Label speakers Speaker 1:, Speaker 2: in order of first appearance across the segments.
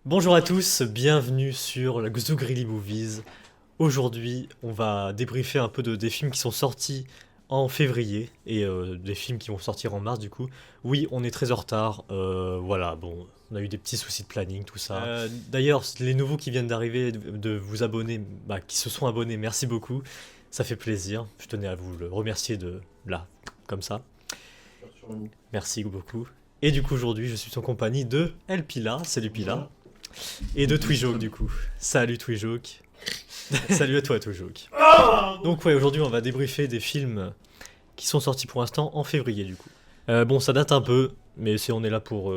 Speaker 1: Bonjour à tous, bienvenue sur la Xougrili Movies. Aujourd'hui, on va débriefer un peu des films qui sont sortis en février et des films qui vont sortir en mars du coup. Oui, on est très en retard, voilà, bon, on a eu des petits soucis de planning, tout ça. D'ailleurs, les nouveaux qui viennent d'arriver, de vous abonner, qui se sont abonnés, merci beaucoup, ça fait plaisir. Je tenais à vous le remercier de là, comme ça. Merci beaucoup. Et du coup, aujourd'hui, je suis en compagnie de El Pila, salut Pila. Et de Twijoke du coup. Salut Twijoke. Salut à toi Twijoke. Donc ouais, aujourd'hui on va débriefer des films qui sont sortis pour l'instant en février du coup. Bon, ça date un peu, mais on est là pour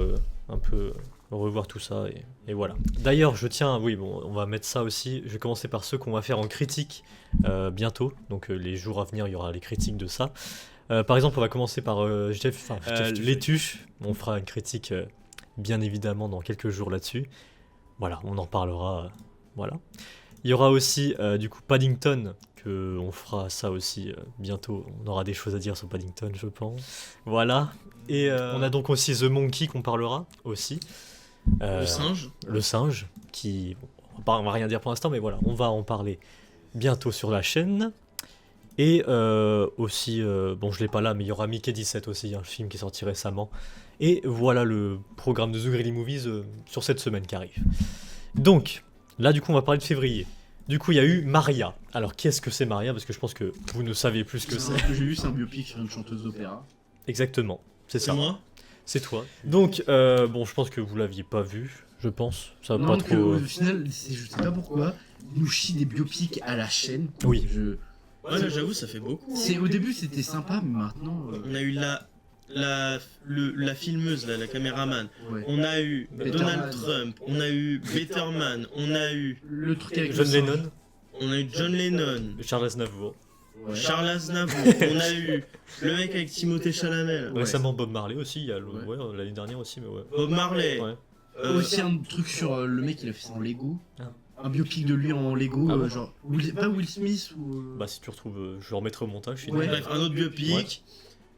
Speaker 1: un peu revoir tout ça et voilà. D'ailleurs, je tiens, oui bon, on va mettre ça aussi. Je vais commencer par ceux qu'on va faire en critique bientôt. Donc les jours à venir, il y aura les critiques de ça. Par exemple, on va commencer par Les Tuches. On fera une critique bien évidemment dans quelques jours là-dessus. Voilà, on en parlera. Voilà. Il y aura aussi du coup Paddington, on fera ça aussi bientôt. On aura des choses à dire sur Paddington, je pense. Voilà. Et on a donc aussi The Monkey qu'on parlera aussi.
Speaker 2: Le singe.
Speaker 1: Le singe, qui... on va rien dire pour l'instant, mais voilà, on va en parler bientôt sur la chaîne. Et aussi, bon je l'ai pas là, mais il y aura Mickey 17 aussi, un film qui est sorti récemment. Et voilà le programme de Xougrili Movies sur cette semaine qui arrive. Donc, là du coup on va parler de février. Du coup il y a eu Maria. Alors qu'est-ce que c'est Maria? Parce que je pense que vous ne savez plus ce que c'est.
Speaker 3: J'ai vu, c'est un biopic sur une chanteuse d'opéra.
Speaker 1: Exactement, c'est ça.
Speaker 2: C'est moi.
Speaker 1: C'est toi. Donc, bon je pense que vous l'aviez pas vu, je pense. Ça va
Speaker 3: Non,
Speaker 1: pas trop...
Speaker 3: au final, je sais pas pourquoi, ils nous chient des biopics à la chaîne.
Speaker 1: Oui.
Speaker 2: Ouais, là, j'avoue, ça fait beaucoup.
Speaker 3: Au début c'était sympa, mais maintenant...
Speaker 2: On a eu la filmeuse, la caméraman.
Speaker 3: Ouais.
Speaker 2: On a eu
Speaker 3: Betterman.
Speaker 2: Donald Trump. On a eu Betterman. On a eu
Speaker 3: Le truc avec
Speaker 1: John
Speaker 3: le singe.
Speaker 1: Lennon,
Speaker 2: on a eu John Lennon.
Speaker 1: Charles Aznavour.
Speaker 3: Ouais.
Speaker 2: Charles Aznavour. On a eu le mec avec Timothée Chalamet. là.
Speaker 3: Ouais.
Speaker 1: Récemment Bob Marley aussi, il y a
Speaker 3: Ouais.
Speaker 1: l'année dernière aussi, mais ouais.
Speaker 2: Bob Marley.
Speaker 1: Ouais.
Speaker 3: Aussi un truc sur le mec il a fait ça en Lego.
Speaker 1: Ah.
Speaker 3: Un biopic de lui en Lego,
Speaker 1: Ah bon
Speaker 3: genre... pas Will Smith ou...
Speaker 1: Bah si tu retrouves, je le remettrai au montage. Sinon.
Speaker 3: Ouais.
Speaker 2: Bref, un autre biopic.
Speaker 1: Ouais.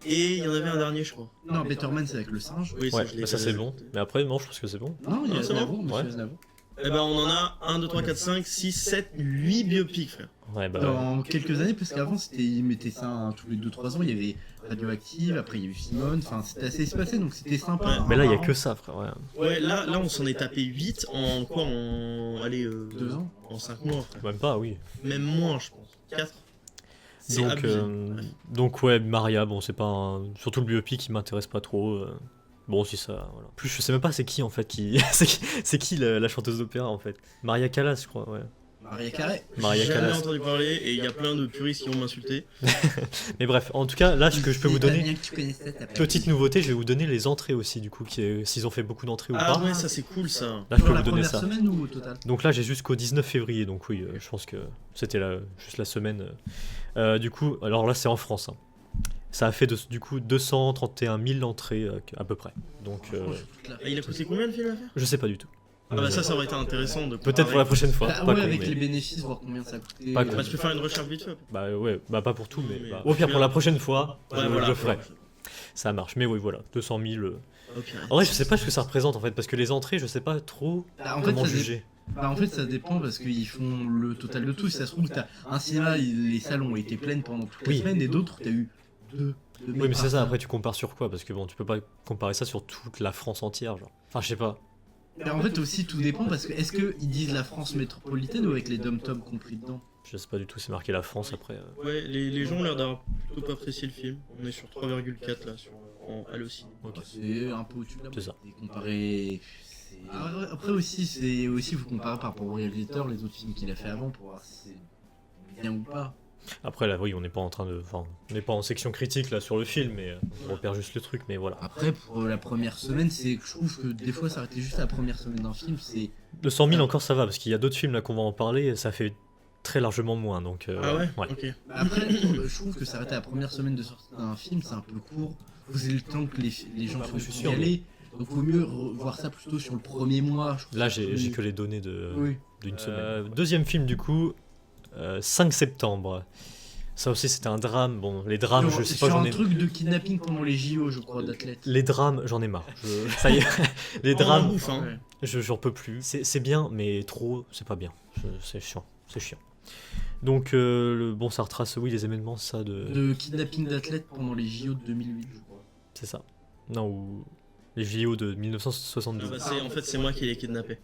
Speaker 2: Et il y en avait un dernier, je crois.
Speaker 3: Non, Betterman c'est avec le singe.
Speaker 2: Oui,
Speaker 1: Ouais,
Speaker 2: je l'ai
Speaker 1: bah ça
Speaker 2: fait.
Speaker 1: c'est bon. Mais après, non, je pense que c'est bon.
Speaker 3: Non, il y a
Speaker 2: Ah, c'est
Speaker 3: Aznavour,
Speaker 2: bon
Speaker 3: monsieur
Speaker 1: Ouais.
Speaker 3: Aznavour.
Speaker 2: Eh ben, on en a 1, 2, 3, 4, 5, 6, 7, 8 biopics, frère.
Speaker 1: Ouais, bah
Speaker 3: Dans quelques années, parce qu'avant ils mettaient ça tous les 2-3 ans, il y avait Radioactive, après il y a eu Simone, enfin c'était assez espacé donc c'était sympa.
Speaker 1: mais là, il y a que ça, frère. Ouais.
Speaker 2: Ouais, là on s'en est tapé 8 en quoi? Allez,
Speaker 3: 2 ans.
Speaker 2: En 5 mois, frère.
Speaker 1: Même pas, oui.
Speaker 2: Même moins, je pense. 4. C'est
Speaker 1: Donc,
Speaker 2: abusé.
Speaker 1: donc ouais, Maria, bon, c'est pas surtout le biopic qui m'intéresse pas trop. Bon, si ça, voilà. Plus, je sais même pas c'est qui en fait qui, c'est qui la chanteuse d'opéra en fait. Maria Callas, je crois, ouais.
Speaker 3: Maria Carré.
Speaker 1: Maria
Speaker 2: J'ai jamais
Speaker 1: Callas.
Speaker 2: entendu parler et il y a plein de puristes qui vont m'insulter.
Speaker 1: Mais bref, en tout cas, là, ce que je peux vous donner,
Speaker 3: Que tu connaissais, t'as pas
Speaker 1: petite
Speaker 3: dit.
Speaker 1: nouveauté, je vais vous donner les entrées aussi, du coup, s'ils ont fait beaucoup d'entrées ou
Speaker 2: Ah
Speaker 1: pas.
Speaker 2: ouais, ça c'est cool ça.
Speaker 1: Là, je peux
Speaker 3: Sur la
Speaker 1: vous donner
Speaker 3: première
Speaker 1: ça.
Speaker 3: semaine ou au total?
Speaker 1: Donc là, j'ai jusqu'au 19 février, donc oui, je pense que c'était juste la semaine. Du coup, alors là, c'est en France. Hein. Ça a fait du coup 231 000 entrées à peu près. Donc,
Speaker 2: Et il a coûté combien le film à faire?
Speaker 1: je sais pas du tout.
Speaker 2: Ah bah ça aurait été intéressant de
Speaker 1: Peut-être pour la prochaine fois.
Speaker 3: Bah,
Speaker 1: pas
Speaker 3: ouais,
Speaker 1: con,
Speaker 3: avec
Speaker 1: mais-
Speaker 3: les bénéfices, voir combien ça a coûté.
Speaker 1: Pas
Speaker 2: Bah
Speaker 1: con.
Speaker 2: tu peux faire une recherche vite fait.
Speaker 1: Bah ouais, bah pas pour tout, mais
Speaker 2: Mais-
Speaker 1: au pire pour la prochaine fois,
Speaker 2: Ouais,
Speaker 1: je
Speaker 2: voilà.
Speaker 1: le ferai. Ça marche. Mais oui, voilà, 200 000.
Speaker 2: Ok.
Speaker 1: En vrai, je sais pas ce que ça représente en fait, parce que les entrées, je sais pas trop
Speaker 3: Bah, en fait,
Speaker 1: comment
Speaker 3: ça dé-
Speaker 1: juger.
Speaker 3: Bah, en fait, ça dépend parce qu'ils font le total de tout. Si ça se trouve, t'as un cinéma, les salles ont été pleines pendant toute la
Speaker 1: Oui.
Speaker 3: semaine et d'autres, t'as eu deux.
Speaker 1: Oui, mais c'est ça, après tu compares sur quoi? Parce que bon, tu peux pas comparer ça sur toute la France entière, genre. Enfin, je sais pas.
Speaker 3: Bah, en fait, aussi, tout dépend parce que est-ce qu'ils disent la France métropolitaine ou avec les dom-toms compris dedans?
Speaker 1: Je sais pas du tout, c'est marqué la France après.
Speaker 2: Ouais, les gens ont l'air d'avoir plutôt pas apprécié le film. On est sur 3,4 là, en Allociné.
Speaker 1: Ok.
Speaker 3: C'est un peu au-dessus de la
Speaker 1: C'est ça.
Speaker 3: Et comparer. Après aussi, faut comparer par rapport au réalisateur, les autres films qu'il a fait avant pour voir si c'est bien ou pas.
Speaker 1: Après là, oui, on n'est pas en train de. Enfin, on n'est pas en section critique là sur le film, mais on repère juste le truc, mais voilà.
Speaker 3: Après, pour la première semaine, je trouve que des fois s'arrêter juste à la première semaine d'un film, c'est.
Speaker 1: 200 000 encore ça va, parce qu'il y a d'autres films là qu'on va en parler, et ça fait très largement moins, donc.
Speaker 2: Ah ouais.
Speaker 1: Ouais.
Speaker 2: Ok.
Speaker 3: Après, je trouve que s'arrêter à la première semaine de sortie d'un film, c'est un peu court. Vous avez le temps que les gens
Speaker 1: Après, je suis
Speaker 3: soient
Speaker 1: sûr,
Speaker 3: y aller. Donc, vaut mieux voir ça plutôt sur le premier mois. je trouve
Speaker 1: Là,
Speaker 3: ça
Speaker 1: j'ai
Speaker 3: plus-
Speaker 1: que les données de
Speaker 3: Oui.
Speaker 1: d'une semaine. Deuxième film du coup, 5 septembre. Ça aussi c'était un drame. Bon, les drames, je sais pas,
Speaker 3: Sur
Speaker 1: j'en
Speaker 3: un
Speaker 1: ai.
Speaker 3: truc de kidnapping pendant les JO, je crois, d'athlètes.
Speaker 1: Les drames, j'en ai marre. Ça y est, les drames.
Speaker 2: Ouf, hein.
Speaker 3: Ouais.
Speaker 1: J'en peux plus. C'est bien, mais trop, c'est pas bien. C'est chiant. C'est chiant. Donc, bon, ça retrace, oui, les événements, ça,
Speaker 3: De kidnapping d'athlètes pendant les JO de 2008, je crois.
Speaker 1: C'est ça. Non, ou les JO de 1972.
Speaker 2: En fait, c'est moi qui l'ai kidnappé.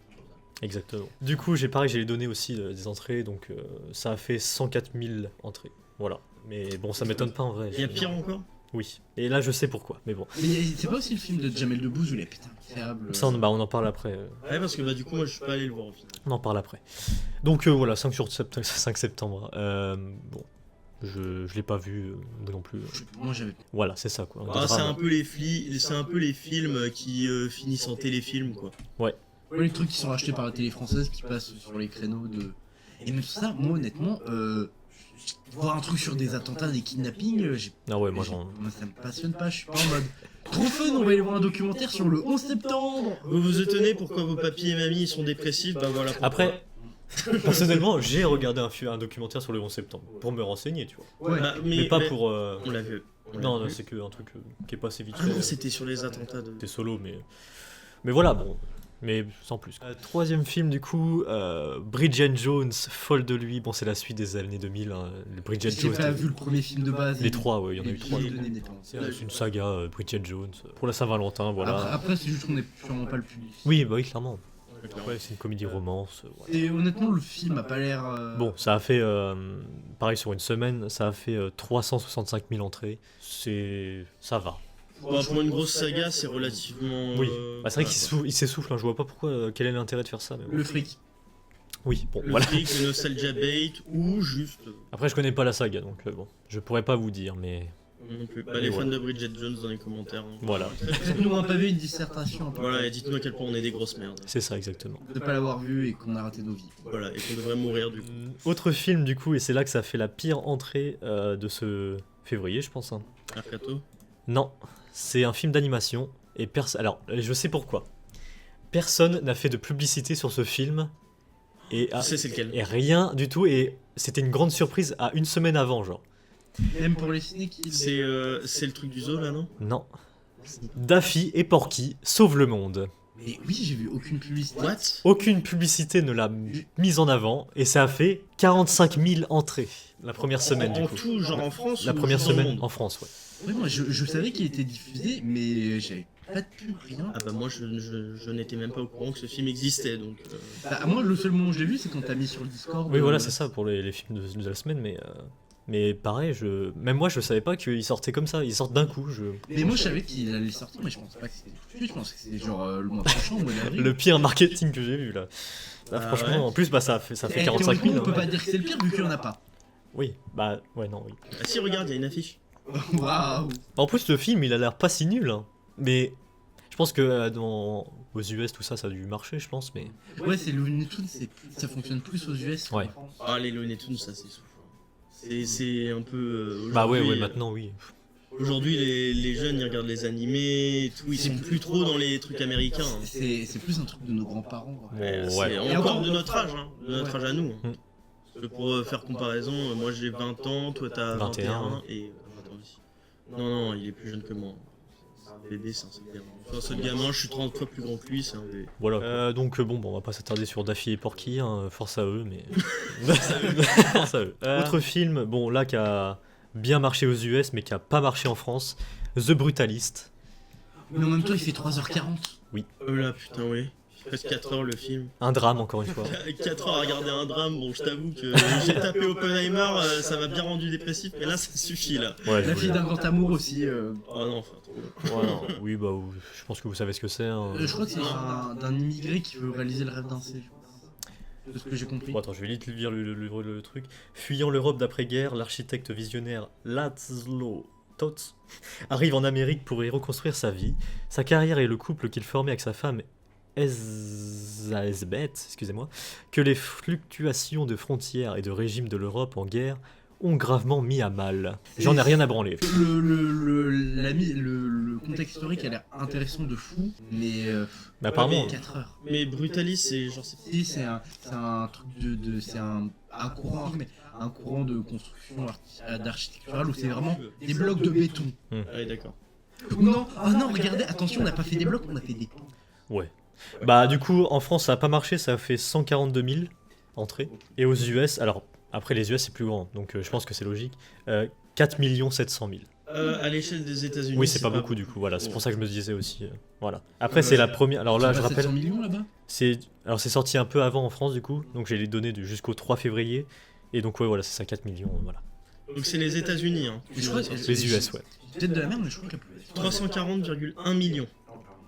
Speaker 1: Exactement. Du coup, j'ai les données aussi des entrées, donc ça a fait 104 000 entrées. Voilà. Mais bon, ça m'étonne pas en vrai.
Speaker 2: Il y a pire encore.
Speaker 1: Oui. Et là, je sais pourquoi, mais bon.
Speaker 3: Mais c'est pas aussi le film de Jamel Debbouze où il est putain incroyable.
Speaker 1: Ça, on en parle après.
Speaker 2: Ouais, parce que du coup, moi, je suis pas allé le voir au final.
Speaker 1: On en parle après. Donc voilà, 5 septembre. Bon, je l'ai pas vu non plus.
Speaker 3: Moi j'avais.
Speaker 1: Voilà, c'est ça quoi.
Speaker 2: Ah, c'est un peu les films qui finissent en téléfilm, quoi.
Speaker 3: Ouais, les trucs qui sont rachetés par la télé française qui passent sur les créneaux de. Et même ça, moi honnêtement, voir un truc sur des attentats, des kidnappings,
Speaker 1: Ah ouais, moi
Speaker 3: ça me passionne pas, je suis pas en mode. Trop fun, on va aller voir un documentaire sur le 11 septembre.
Speaker 2: Vous vous étonnez pourquoi vos papis et mamies sont dépressifs, bah voilà. Pourquoi.
Speaker 1: Après, personnellement, j'ai regardé un documentaire sur le 11 septembre pour me renseigner, tu vois.
Speaker 3: Ouais.
Speaker 2: Bah,
Speaker 1: Mais pas pour.
Speaker 2: On l'a vu.
Speaker 1: Non, c'est que un truc qui est passé vite
Speaker 2: Ah non,
Speaker 1: fait.
Speaker 2: c'était sur les attentats de.
Speaker 1: C'était solo, mais voilà, bon. Mais sans plus. Troisième film du coup, Bridget Jones, folle de lui. Bon, c'est la suite des années 2000. Hein. Le Bridget
Speaker 3: J'ai
Speaker 1: Jones.
Speaker 3: pas vu le premier film de base.
Speaker 1: Les trois, ouais, il y en a eu trois.
Speaker 3: C'est
Speaker 1: C'est une saga Bridget Jones pour la Saint-Valentin, voilà.
Speaker 3: Après, c'est juste qu'on est sûrement pas le public.
Speaker 1: Oui, bah oui, clairement. Ouais, c'est une comédie romance. Ouais.
Speaker 3: Et honnêtement, le film a pas l'air.
Speaker 1: Bon, ça a fait, pareil sur une semaine, ça a fait 365 000 entrées. Ça va.
Speaker 2: Bah, pour une grosse saga, c'est relativement.
Speaker 1: Oui, bah, c'est vrai qu'il s'essouffle, hein. Je vois pas pourquoi, quel est l'intérêt de faire ça. Mais bon.
Speaker 3: Le fric.
Speaker 1: Oui, bon,
Speaker 2: Le
Speaker 1: voilà.
Speaker 2: fric, le nostalgia bait ou juste.
Speaker 1: Après, je connais pas la saga, donc bon, je pourrais pas vous dire, mais
Speaker 2: Non plus. Bah, les fans de Bridget Jones dans les commentaires. Hein.
Speaker 1: voilà,
Speaker 3: Faites-nous un pavé, une dissertation.
Speaker 2: Voilà, et dites-nous à quel point on est des grosses merdes.
Speaker 1: c'est ça exactement.
Speaker 3: De pas l'avoir vu et qu'on a raté nos vies.
Speaker 2: Voilà, et qu'on devrait mourir du coup.
Speaker 1: Autre film du coup, et c'est là que ça fait la pire entrée de ce février, je pense. Hein.
Speaker 2: Mercato.
Speaker 1: Non, c'est un film d'animation, et alors, je sais pourquoi. Personne n'a fait de publicité sur ce film, et,
Speaker 2: Tu sais c'est lequel.
Speaker 1: et rien du tout, et c'était une grande surprise à une semaine avant, genre.
Speaker 3: Même pour les ciné qui.
Speaker 2: C'est le truc du zoo là, non?
Speaker 1: Non. Daffy et Porky sauvent le monde.
Speaker 3: Mais oui, j'ai vu aucune publicité.
Speaker 2: What?
Speaker 1: Aucune publicité ne l'a mise en avant, et ça a fait 45 000 entrées la première semaine du
Speaker 2: En
Speaker 1: coup.
Speaker 2: tout, genre en France
Speaker 1: La
Speaker 2: ou
Speaker 1: première
Speaker 2: dans le
Speaker 1: semaine
Speaker 2: monde
Speaker 1: en France, ouais.
Speaker 3: Ouais, moi je savais qu'il était diffusé, mais j'avais pas de pub, rien.
Speaker 2: Ah bah moi je n'étais même pas au courant que ce film existait donc.
Speaker 3: Bah, moi, le seul moment où je l'ai vu, c'est quand t'as mis sur le Discord.
Speaker 1: Oui, voilà, c'est ça pour les films de la semaine, mais pareil, même moi je savais pas qu'ils sortaient comme ça, ils sortent d'un coup.
Speaker 3: Mais moi, je savais qu'il allait sortir, mais je pensais pas que c'était tout de suite. Je pensais que c'était genre le mois prochain ou l'avril.
Speaker 1: Le pire marketing que j'ai vu là. Là,
Speaker 2: Ah
Speaker 1: franchement,
Speaker 2: ouais.
Speaker 1: en plus, bah, ça fait
Speaker 3: Eh,
Speaker 1: 45
Speaker 3: théoriquement,
Speaker 1: 000.
Speaker 3: on peut
Speaker 1: Ouais.
Speaker 3: pas dire que c'est le pire vu qu'il y en a pas.
Speaker 1: Oui, bah, ouais, non, oui.
Speaker 2: Ah si regarde, il y a une affiche.
Speaker 3: Waouh.
Speaker 1: En plus, le film il a l'air pas si nul, hein. Mais je pense que aux US, tout ça, ça a dû marcher, je pense, mais.
Speaker 3: Ouais, c'est le Looney Tunes, ça fonctionne plus aux US qu'en
Speaker 1: Ouais.
Speaker 3: France.
Speaker 2: Ah les Looney Tunes ça c'est soufflant. C'est un peu.
Speaker 1: Bah, ouais,
Speaker 2: aujourd'hui,
Speaker 1: maintenant, oui.
Speaker 2: Aujourd'hui les jeunes ils regardent les animés et tout, ils sont plus trop dans les trucs américains. Hein.
Speaker 3: C'est plus un truc de nos grands-parents. quoi.
Speaker 1: Bon,
Speaker 2: C'est
Speaker 1: ouais.
Speaker 2: encore de notre âge, hein, de notre âge à nous. Hein.
Speaker 1: Mm.
Speaker 2: Parce que pour faire comparaison, moi j'ai 20 ans, toi t'as
Speaker 1: 21,
Speaker 2: 21 et 20 ans aussi. Non, il est plus jeune que moi. C'est un bébé, c'est un seul gamin. C'est un seul gamin, je suis 30 fois plus grand que lui, c'est un bébé.
Speaker 1: Voilà. Donc, bon, on va pas s'attarder sur Daffy et Porky, hein, force à eux, mais. Force à eux. Autre film, bon, là, qui a bien marché aux US, mais qui a pas marché en France, The Brutalist.
Speaker 3: Mais en même temps, il fait 3h40.
Speaker 2: Oh là putain, oui. Presque 4 heures le film.
Speaker 1: Un drame, encore une fois.
Speaker 2: 4 heures à regarder un drame, bon je t'avoue que j'ai tapé Oppenheimer, ça m'a bien rendu dépressif, mais là ça suffit là.
Speaker 1: Ouais,
Speaker 3: La fille d'un grand amour aussi.
Speaker 2: Oh non, enfin trop.
Speaker 1: Ouais, non, oui, bah, je pense que vous savez ce que c'est. Hein.
Speaker 3: Je crois que c'est d'un immigré qui veut réaliser le rêve d'un C. De ce que j'ai compris.
Speaker 1: Bon, attends, je vais vite lire le truc. Fuyant l'Europe d'après-guerre, l'architecte visionnaire Laszlo Tots arrive en Amérique pour y reconstruire sa vie, sa carrière et le couple qu'il formait avec sa femme Elizabeth, excusez-moi, que les fluctuations de frontières et de régime de l'Europe en guerre ont gravement mis à mal. J'en ai rien à branler.
Speaker 3: Le contexte historique a l'air intéressant de fou, mais
Speaker 1: Mais apparemment,
Speaker 2: mais-
Speaker 3: 4 heures.
Speaker 2: Mais Brutalis, c'est genre.
Speaker 3: Si, c'est un truc c'est un courant, mais un courant de construction d'architecturale où c'est vraiment des blocs de béton.
Speaker 2: Ah oui, d'accord.
Speaker 3: Non, oh non, regardez, attention, on n'a pas fait des blocs, on a fait des ponts.
Speaker 1: ouais. Bah, du coup, en France, ça a pas marché, ça a fait 142 000 entrées. Et aux US, alors, après, les US, c'est plus grand, donc je pense que c'est logique, 4 700 000.
Speaker 2: À l'échelle des États-Unis.
Speaker 1: Oui, c'est pas beaucoup, du coup, voilà, c'est
Speaker 2: Bon.
Speaker 1: pour ça que je me disais aussi. Voilà. Après, c'est la première. Alors là, je
Speaker 3: Pas 700
Speaker 1: rappelle,
Speaker 3: millions là-bas.
Speaker 1: alors c'est sorti un peu avant en France, du coup, donc j'ai les données jusqu'au 3 février. Et donc, ouais, voilà, c'est ça, 4 millions, voilà.
Speaker 2: Donc c'est les États-Unis. Hein.
Speaker 3: Je crois que
Speaker 1: Les US, ouais.
Speaker 3: Peut-être de la merde, mais je crois que la plus.
Speaker 2: 340,1 millions.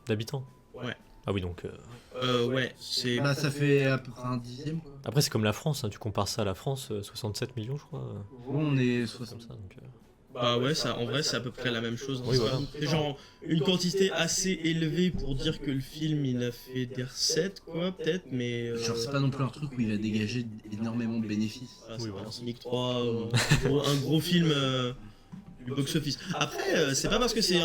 Speaker 1: D'habitants.
Speaker 2: Ouais.
Speaker 1: Ah oui, donc.
Speaker 2: Ouais, c'est.
Speaker 3: Bah, ça fait à peu près un dixième quoi.
Speaker 1: Après, c'est comme la France, hein, tu compares ça à la France, 67 millions, je crois.
Speaker 3: Bon, on est
Speaker 1: Comme
Speaker 3: 60.
Speaker 1: ça, donc.
Speaker 2: Bah ouais, ça, en vrai, c'est à peu près la même chose.
Speaker 1: Oui, voilà.
Speaker 2: C'est genre une quantité assez élevée pour dire que le film il a fait des recettes, quoi, peut-être, mais.
Speaker 3: Genre, c'est pas non plus un truc où il va dégager énormément de bénéfices.
Speaker 2: Voilà, c'est
Speaker 1: Oui,
Speaker 2: pas
Speaker 1: voilà.
Speaker 2: un Sonic 3, un gros film du box-office. Après, c'est pas parce que c'est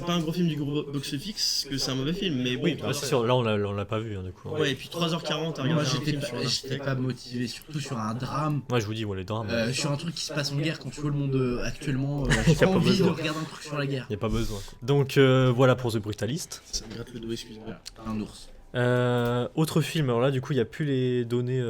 Speaker 2: pas un gros film du gros box-office que c'est un mauvais film, mais bon.
Speaker 1: Oui, bah, c'est sûr, là, on l'a pas vu, hein, du coup.
Speaker 2: Ouais, et puis 3h40 à
Speaker 3: Moi,
Speaker 2: regarder un
Speaker 3: j'étais
Speaker 2: film sur un
Speaker 3: j'étais
Speaker 2: architecte.
Speaker 3: pas motivé, surtout sur un drame.
Speaker 1: Moi, je vous dis, les drames,
Speaker 3: Sur un truc qui se passe en guerre, quand tu vois le monde actuellement,
Speaker 1: Y a
Speaker 3: j'ai pas
Speaker 1: pas
Speaker 3: envie
Speaker 1: besoin.
Speaker 3: de regarder un truc sur la guerre.
Speaker 1: y a pas besoin. Quoi. Donc, voilà pour The Brutalist.
Speaker 2: Ça me gratte le dos, excuse-moi.
Speaker 3: Un ours.
Speaker 1: Autre film, alors là, du coup, il n'y a plus les données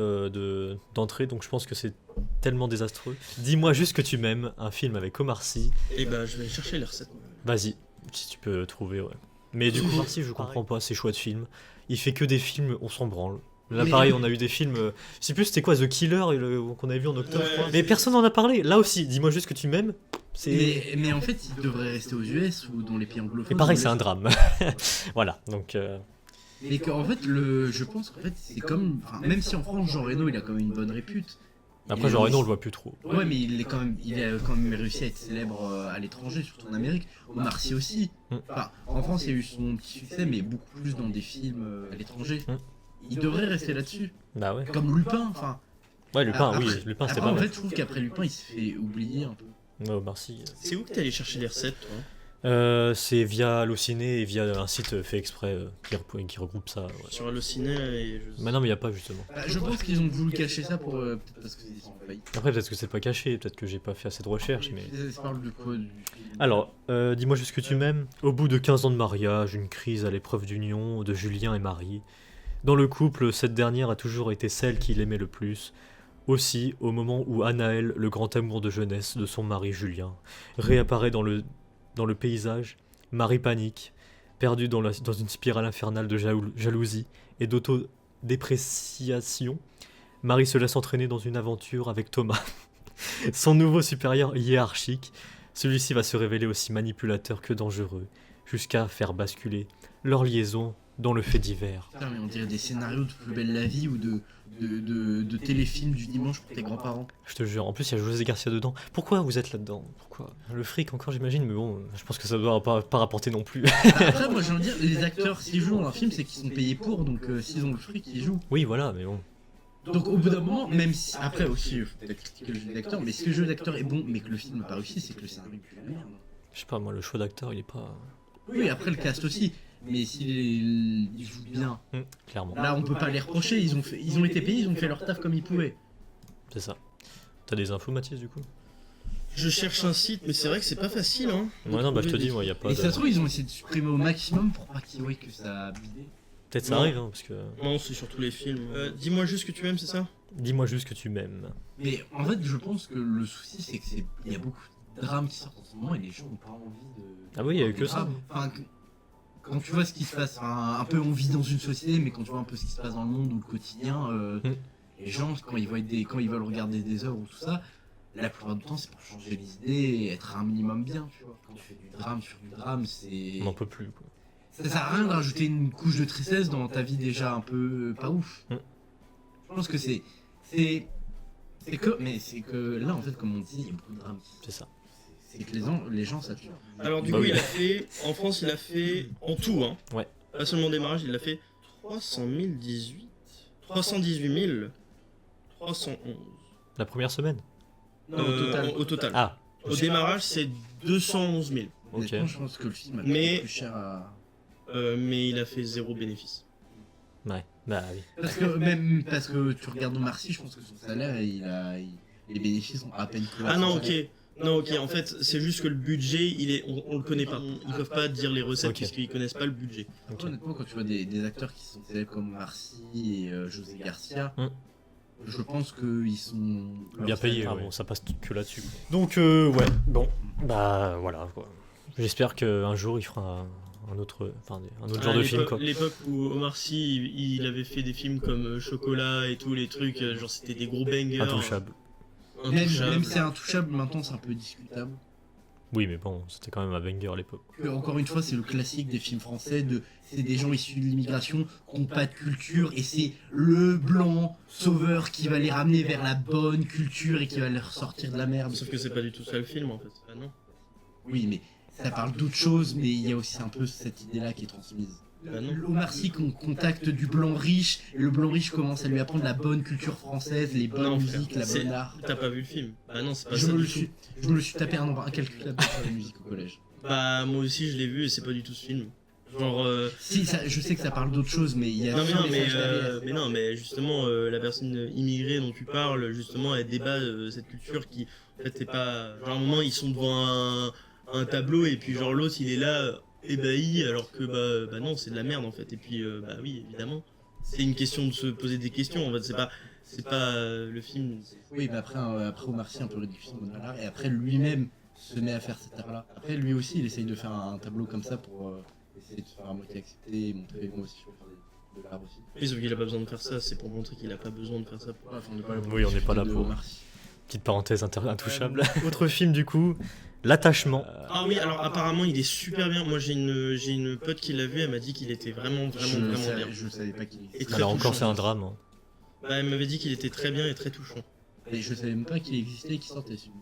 Speaker 1: d'entrée, donc je pense que c'est tellement désastreux. Dis-moi juste que tu m'aimes, un film avec Omar Sy.
Speaker 2: Et bah, je vais chercher les recettes.
Speaker 1: Vas-y, si tu peux trouver, ouais. Mais du coup, Omar Sy, je comprends pas ses choix de films. Il fait que des films, on s'en branle. Là,
Speaker 3: Mais-
Speaker 1: pareil, on a eu des films. Je sais plus, c'était quoi, The Killer, qu'on avait vu en octobre,
Speaker 2: Ouais,
Speaker 1: je crois.
Speaker 2: c'est-
Speaker 1: Mais personne n'en a parlé. Là aussi, dis-moi juste que tu m'aimes. C'est.
Speaker 3: Mais en fait, il devrait rester aux US ou dans les pays anglophones.
Speaker 1: Et pareil,
Speaker 3: où
Speaker 1: c'est
Speaker 3: les-
Speaker 1: un drame. Voilà, donc.
Speaker 3: Mais qu'en fait, je pense qu'en fait, c'est comme. Enfin, même si en France, Jean Reno, il a quand même une bonne répute.
Speaker 1: Après,
Speaker 3: il est
Speaker 1: genre, non, on
Speaker 3: aussi-
Speaker 1: le voit plus trop.
Speaker 3: Ouais, mais il a quand même réussi à être célèbre à l'étranger, surtout en Amérique. Omar Sy aussi.
Speaker 1: Mm.
Speaker 3: Enfin, en France, il y a eu son petit succès, mais beaucoup plus dans des films à l'étranger.
Speaker 1: Mm.
Speaker 3: Il devrait rester là-dessus.
Speaker 1: Bah ouais.
Speaker 3: Comme Lupin, enfin.
Speaker 1: Ouais, Lupin,
Speaker 3: Après-
Speaker 1: oui, Lupin, c'était
Speaker 3: Après,
Speaker 1: pas
Speaker 3: en
Speaker 1: mal.
Speaker 3: fait, je trouve qu'après Lupin, il se fait oublier un peu.
Speaker 1: Ouais, Omar Sy.
Speaker 2: C'est où que t'es allé chercher les recettes, toi?
Speaker 1: C'est via Allociné et via un site fait exprès qui regroupe ça. Ouais.
Speaker 2: Sur Allociné et je...
Speaker 1: Mais non, mais il n'y a pas justement.
Speaker 3: Bah, je pense qu'ils ont voulu cacher ça pour. Peut-être parce qu'ils sont faillites.
Speaker 1: Après, peut-être que c'est pas caché, peut-être que j'ai pas fait assez de recherches, mais.
Speaker 3: Ça parle de quoi du film
Speaker 1: Alors, dis-moi juste que tu m'aimes. Au bout de 15 ans de mariage, une crise à l'épreuve d'union de Julien et Marie. Dans le couple, cette dernière a toujours été celle qu'il aimait le plus. Aussi, au moment où Anaël, le grand amour de jeunesse de son mari Julien, réapparaît dans le paysage, Marie panique, perdue dans une spirale infernale de jalousie et d'autodépréciation. Marie se laisse entraîner dans une aventure avec Thomas, son nouveau supérieur hiérarchique. Celui-ci va se révéler aussi manipulateur que dangereux, jusqu'à faire basculer leur liaison dans le fait divers.
Speaker 3: Putain, mais on dirait des scénarios de Plus belle la vie ou de téléfilms du dimanche pour tes grands-parents.
Speaker 1: Je te jure, en plus il y a José Garcia dedans. Pourquoi vous êtes là-dedans? Pourquoi? Le fric encore j'imagine, mais bon, je pense que ça doit pas rapporter non plus.
Speaker 3: Après, moi j'ai envie de dire, les acteurs, s'ils jouent dans un film, c'est qu'ils sont payés pour, donc s'ils ont le fric, ils jouent.
Speaker 1: Oui, voilà, mais bon.
Speaker 3: Donc au bout d'un moment, même si. Après aussi, faut peut-être critiquer le jeu d'acteur, mais si le jeu d'acteur est bon, mais que le film n'a pas réussi, c'est que le scénario est la merde.
Speaker 1: Je sais pas, moi le choix d'acteur il est pas.
Speaker 3: Oui, après le cast aussi, mais s'ils jouent bien.
Speaker 1: Clairement.
Speaker 3: Là, on peut pas les reprocher, ils ont été payés, ils ont fait leur taf comme ils pouvaient.
Speaker 1: C'est ça. T'as des infos, Mathis, du coup?
Speaker 2: Je cherche un site, mais c'est vrai que c'est pas facile, hein.
Speaker 1: Ouais, non, bah je te dis, moi, y a pas
Speaker 3: Et
Speaker 1: de.
Speaker 3: ça se trouve, ils ont essayé de supprimer au maximum pour pas qu'ils voient que ça a bidé.
Speaker 1: Peut-être ça
Speaker 2: Non.
Speaker 1: arrive, hein, parce que.
Speaker 2: Non, c'est sur tous les films. Dis-moi juste que tu aimes, c'est ça?
Speaker 1: Dis-moi juste que tu m'aimes.
Speaker 3: Mais en fait, je pense que le souci, c'est qu'il y a beaucoup de drames qui sortent en ce moment et les gens n'ont pas envie de.
Speaker 1: Ah oui, il y a eu
Speaker 3: de
Speaker 1: que ça.
Speaker 3: drames. Enfin, quand tu vois ce qui se passe, enfin, un peu on vit dans une société, mais quand tu vois un peu ce qui se passe dans le monde ou le quotidien, les gens, quand ils veulent regarder des œuvres ou tout ça, la plupart du temps, c'est pour changer les idées et être un minimum bien, tu vois. Quand tu fais du drame sur du drame, c'est.
Speaker 1: On n'en peut plus, quoi.
Speaker 3: Ça sert à rien de rajouter une couche de tristesse dans ta vie déjà un peu pas ouf. Je pense que c'est que là en fait comme on dit il y a beaucoup de drames.
Speaker 1: C'est ça.
Speaker 3: C'est que les gens ça tue.
Speaker 2: Alors du
Speaker 1: Bah
Speaker 2: coup,
Speaker 1: oui.
Speaker 2: il a fait... En France, il a fait... En tout, hein.
Speaker 1: Ouais.
Speaker 2: Pas seulement démarrage, il a fait 318 311.
Speaker 1: La première semaine?
Speaker 3: Non, au total.
Speaker 1: Ah,
Speaker 2: Au démarrage, c'est 211 000.
Speaker 1: ok.
Speaker 3: Honnêtement, je pense que le film a
Speaker 2: Mais-
Speaker 3: coûté plus cher à.
Speaker 2: Mais il a fait zéro bénéfice.
Speaker 1: Ouais, bah oui.
Speaker 3: Parce que tu regardes Omar Sy, je pense que son salaire les bénéfices sont à peine que.
Speaker 2: Ah non, ok. Non, ok, en fait, c'est juste que le budget, on le connaît pas. Ils peuvent pas dire les recettes
Speaker 1: Ok.
Speaker 2: puisqu'ils connaissent pas le budget.
Speaker 1: Ok.
Speaker 3: Honnêtement, quand tu vois des acteurs qui sont célèbres comme Marcy et José Garcia, je pense qu'ils sont
Speaker 1: Bien payé,
Speaker 3: salaire,
Speaker 1: bon, ça passe que là-dessus. Donc, ouais, bon, bah voilà, quoi. J'espère qu'un jour il fera un autre genre de film, quoi.
Speaker 2: L'époque où Omar Sy, il avait fait des films comme Chocolat et tous les trucs, genre c'était des gros bangers.
Speaker 1: Intouchable.
Speaker 3: Même
Speaker 2: Intouchables.
Speaker 3: si c'est intouchable, maintenant c'est un peu discutable.
Speaker 1: Oui, mais bon, c'était quand même un banger à l'époque.
Speaker 3: Encore une fois, c'est le classique des films français, c'est des gens issus de l'immigration qui n'ont pas de culture, et c'est le blanc sauveur qui va les ramener vers la bonne culture et qui va les ressortir de la merde.
Speaker 2: Sauf que c'est pas du tout ça le film en fait. Ah non.
Speaker 3: Oui, mais ça parle d'autre chose, mais il y a aussi un peu cette idée-là qui est transmise.
Speaker 2: Bah non.
Speaker 3: Omar Sy contacte du blanc riche, et le blanc riche commence à lui apprendre la bonne culture française, les bonnes
Speaker 2: Non, frère,
Speaker 3: musiques, la
Speaker 2: c'est-
Speaker 3: bonne art.
Speaker 2: T'as pas vu le film? Bah non, c'est pas
Speaker 3: Je
Speaker 2: ça
Speaker 3: me,
Speaker 2: du
Speaker 3: le
Speaker 2: tout.
Speaker 3: suis, je me le suis tapé un nombre incalculable sur la musique au collège.
Speaker 2: Bah moi aussi je l'ai vu et c'est pas du tout ce film. Genre.
Speaker 3: Si, je sais que ça parle d'autre chose, mais il y a
Speaker 2: Non mais
Speaker 3: tout
Speaker 2: non
Speaker 3: un
Speaker 2: mais,
Speaker 3: message derrière.
Speaker 2: mais non mais justement la personne immigrée dont tu parles justement elle débat cette culture qui en fait c'est pas genre à un moment ils sont devant un tableau et puis genre l'autre il est là ébahi alors que bah non c'est de la merde en fait et puis bah oui évidemment c'est une question de se poser des questions en fait c'est pas le film
Speaker 3: Oui, mais après Omar Sy un peu réduit son art, et après lui-même se met à faire cet art-là. Après lui aussi, il essaye de faire un tableau comme ça pour essayer de se faire à moitié accepter et montrer moi aussi je peux faire de l'art aussi.
Speaker 2: oui sauf qu'il a pas besoin de faire ça c'est pour montrer qu'il a pas besoin de faire ça
Speaker 3: Bref, on n'est pas là pour
Speaker 1: Oui, on n'est pas là
Speaker 3: de
Speaker 1: pour-
Speaker 3: Omar Sy.
Speaker 1: Petite parenthèse intouchable. Autre film, du coup, L'attachement.
Speaker 2: ah oui alors apparemment il est super bien moi j'ai une pote qui l'a vu elle m'a dit qu'il était vraiment bien
Speaker 3: Je savais pas qu'il
Speaker 2: Et
Speaker 3: existait.
Speaker 2: très
Speaker 1: Alors encore,
Speaker 2: touchant.
Speaker 1: c'est un drame. Hein.
Speaker 2: Bah, elle m'avait dit qu'il était très bien et très touchant.
Speaker 3: Et je savais même pas qu'il existait et qu'il sortait celui.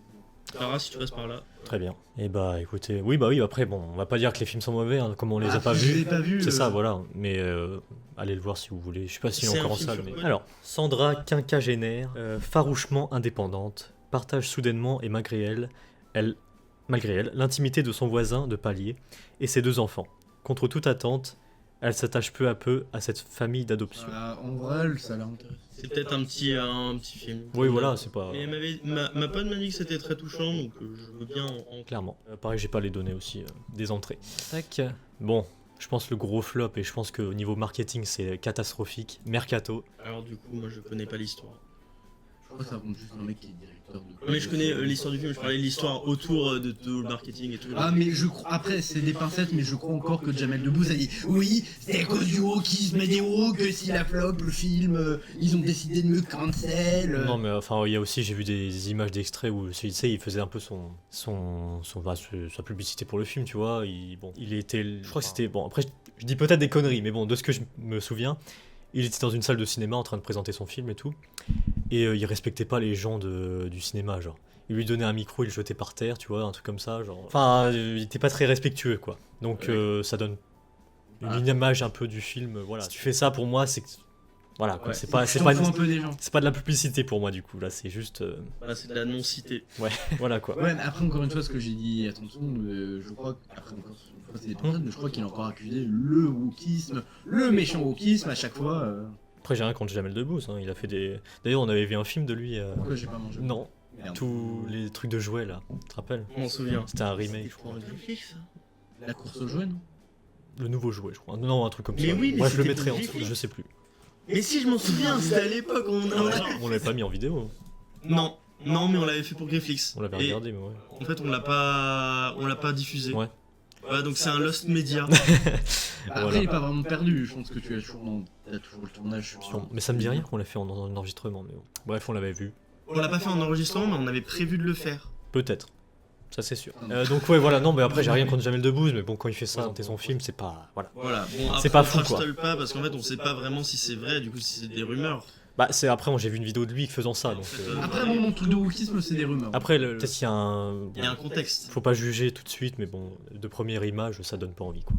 Speaker 2: Clara, si tu passes par là.
Speaker 1: Très bien. Et bah écoutez, oui, après, bon, on va pas dire que les films sont mauvais, hein, comme on les a pas
Speaker 3: Je les
Speaker 1: vus.
Speaker 3: ai pas vus.
Speaker 1: C'est ça, voilà. Mais allez le voir si vous voulez. Je sais pas s'il est
Speaker 2: C'est
Speaker 1: encore
Speaker 2: un
Speaker 1: en
Speaker 2: film
Speaker 1: salle.
Speaker 2: sur
Speaker 1: Mais...
Speaker 2: quoi
Speaker 1: Alors, Sandra quinquagénaire, farouchement indépendante, partage soudainement et malgré elle, l'intimité de son voisin de palier et ses 2 enfants. Contre toute attente, elle s'attache peu à peu à cette famille d'adoption.
Speaker 3: En vrai, ça a l'air intéressant.
Speaker 2: C'est peut-être un petit film.
Speaker 1: Oui, voilà, c'est pas...
Speaker 2: Mais ma pote m'a dit que c'était très touchant, donc je veux bien en...
Speaker 1: Clairement. Pareil, j'ai pas les données aussi des entrées. Tac. Bon, je pense le gros flop, et je pense qu'au niveau marketing, c'est catastrophique. Mercato.
Speaker 2: Alors du coup, moi je connais pas l'histoire.
Speaker 3: Je crois que ça raconte juste un mec qui est directeur de.
Speaker 2: Mais je connais l'histoire du film, je parlais de l'histoire autour de tout le marketing et tout.
Speaker 3: Ah, mais je crois. Après, c'est des pincettes, mais je crois encore que Jamel Debbouze a dit oui, c'est à cause du wokisme des woke que si la flop, le film, ils ont décidé de me cancel.
Speaker 1: Non, mais enfin, il y a aussi, j'ai vu des images d'extraits où, tu sais, il faisait un peu sa publicité pour le film, tu vois. Il était, je crois que c'était, bon, après, je dis peut-être des conneries, mais bon, de ce que je me souviens, il était dans une salle de cinéma en train de présenter son film et tout, et il respectait pas les gens du cinéma, genre. Il lui donnait un micro, il le jetait par terre, tu vois, un truc comme ça, genre. Enfin, il était pas très respectueux, quoi. Donc, ça donne une image un peu du film, voilà. Si tu fais ça, pour moi, c'est que... Voilà, quoi,
Speaker 2: Ouais,
Speaker 1: c'est pas,
Speaker 3: Tu t'en fous un peu des gens.
Speaker 1: c'est pas de la publicité pour moi, du coup, là, c'est juste...
Speaker 2: Voilà, c'est de la non-cité.
Speaker 1: voilà, quoi.
Speaker 3: Ouais, mais après, encore une fois, ce que j'ai dit à Tonton, je crois qu'après, encore une fois, c'est des pincettes, mais je crois qu'il a encore accusé le wokisme, le méchant wokisme à chaque fois.
Speaker 1: Après, j'ai rien contre Jamel Debbouze, hein. Il a fait des... D'ailleurs, on avait vu un film de lui...
Speaker 3: Pourquoi j'ai pas mangé?
Speaker 1: Non,
Speaker 3: Merde.
Speaker 1: tous les trucs de jouets, là, tu te rappelles?
Speaker 2: On s'en souvient.
Speaker 1: C'était un remake, je crois.
Speaker 3: La course aux jouets, non?
Speaker 1: Le nouveau jouet, je crois. Non, un truc comme
Speaker 2: Mais
Speaker 1: ça.
Speaker 2: oui, mais
Speaker 1: Bref, je le
Speaker 2: c'était
Speaker 1: mettrai en
Speaker 2: pour
Speaker 1: dessous,
Speaker 2: Netflix.
Speaker 1: je sais plus.
Speaker 2: Mais si je m'en souviens, c'était à l'époque,
Speaker 1: On l'avait pas mis en vidéo,
Speaker 2: Non, non, mais on l'avait fait pour Grifflix.
Speaker 1: on l'avait
Speaker 2: Et
Speaker 1: regardé, mais ouais.
Speaker 2: En fait, on l'a pas diffusé.
Speaker 1: Ouais.
Speaker 2: Voilà, donc c'est un Lost Media.
Speaker 3: Après,
Speaker 1: Voilà.
Speaker 3: il est pas vraiment perdu, je pense que tu as toujours, t'as toujours le tournage sur.
Speaker 1: Mais ça me dit rien qu'on l'a fait en enregistrement, mais bon. Bref, on l'avait vu.
Speaker 2: On l'a pas fait en enregistrement, mais on avait prévu de le faire.
Speaker 1: Peut-être. Ça, c'est sûr. Donc, ouais, voilà, non, mais après, j'ai rien contre Jamel Debbouze, mais bon, quand il fait ça dans son film, c'est pas... Voilà.
Speaker 2: Voilà. Bon, après,
Speaker 1: C'est pas
Speaker 2: on
Speaker 1: fou, quoi.
Speaker 2: trustole pas parce qu'en fait, on sait pas vraiment si c'est vrai. Du coup, si c'est des rumeurs.
Speaker 1: Bah, c'est après, moi, j'ai vu une vidéo de lui faisant ça, donc...
Speaker 3: Après, bon, mon truc de wokisme, c'est des rumeurs.
Speaker 1: Après, peut-être qu'il y a un...
Speaker 2: Il y a un contexte.
Speaker 1: Faut pas juger tout de suite, mais bon, de première image, ça donne pas envie, quoi.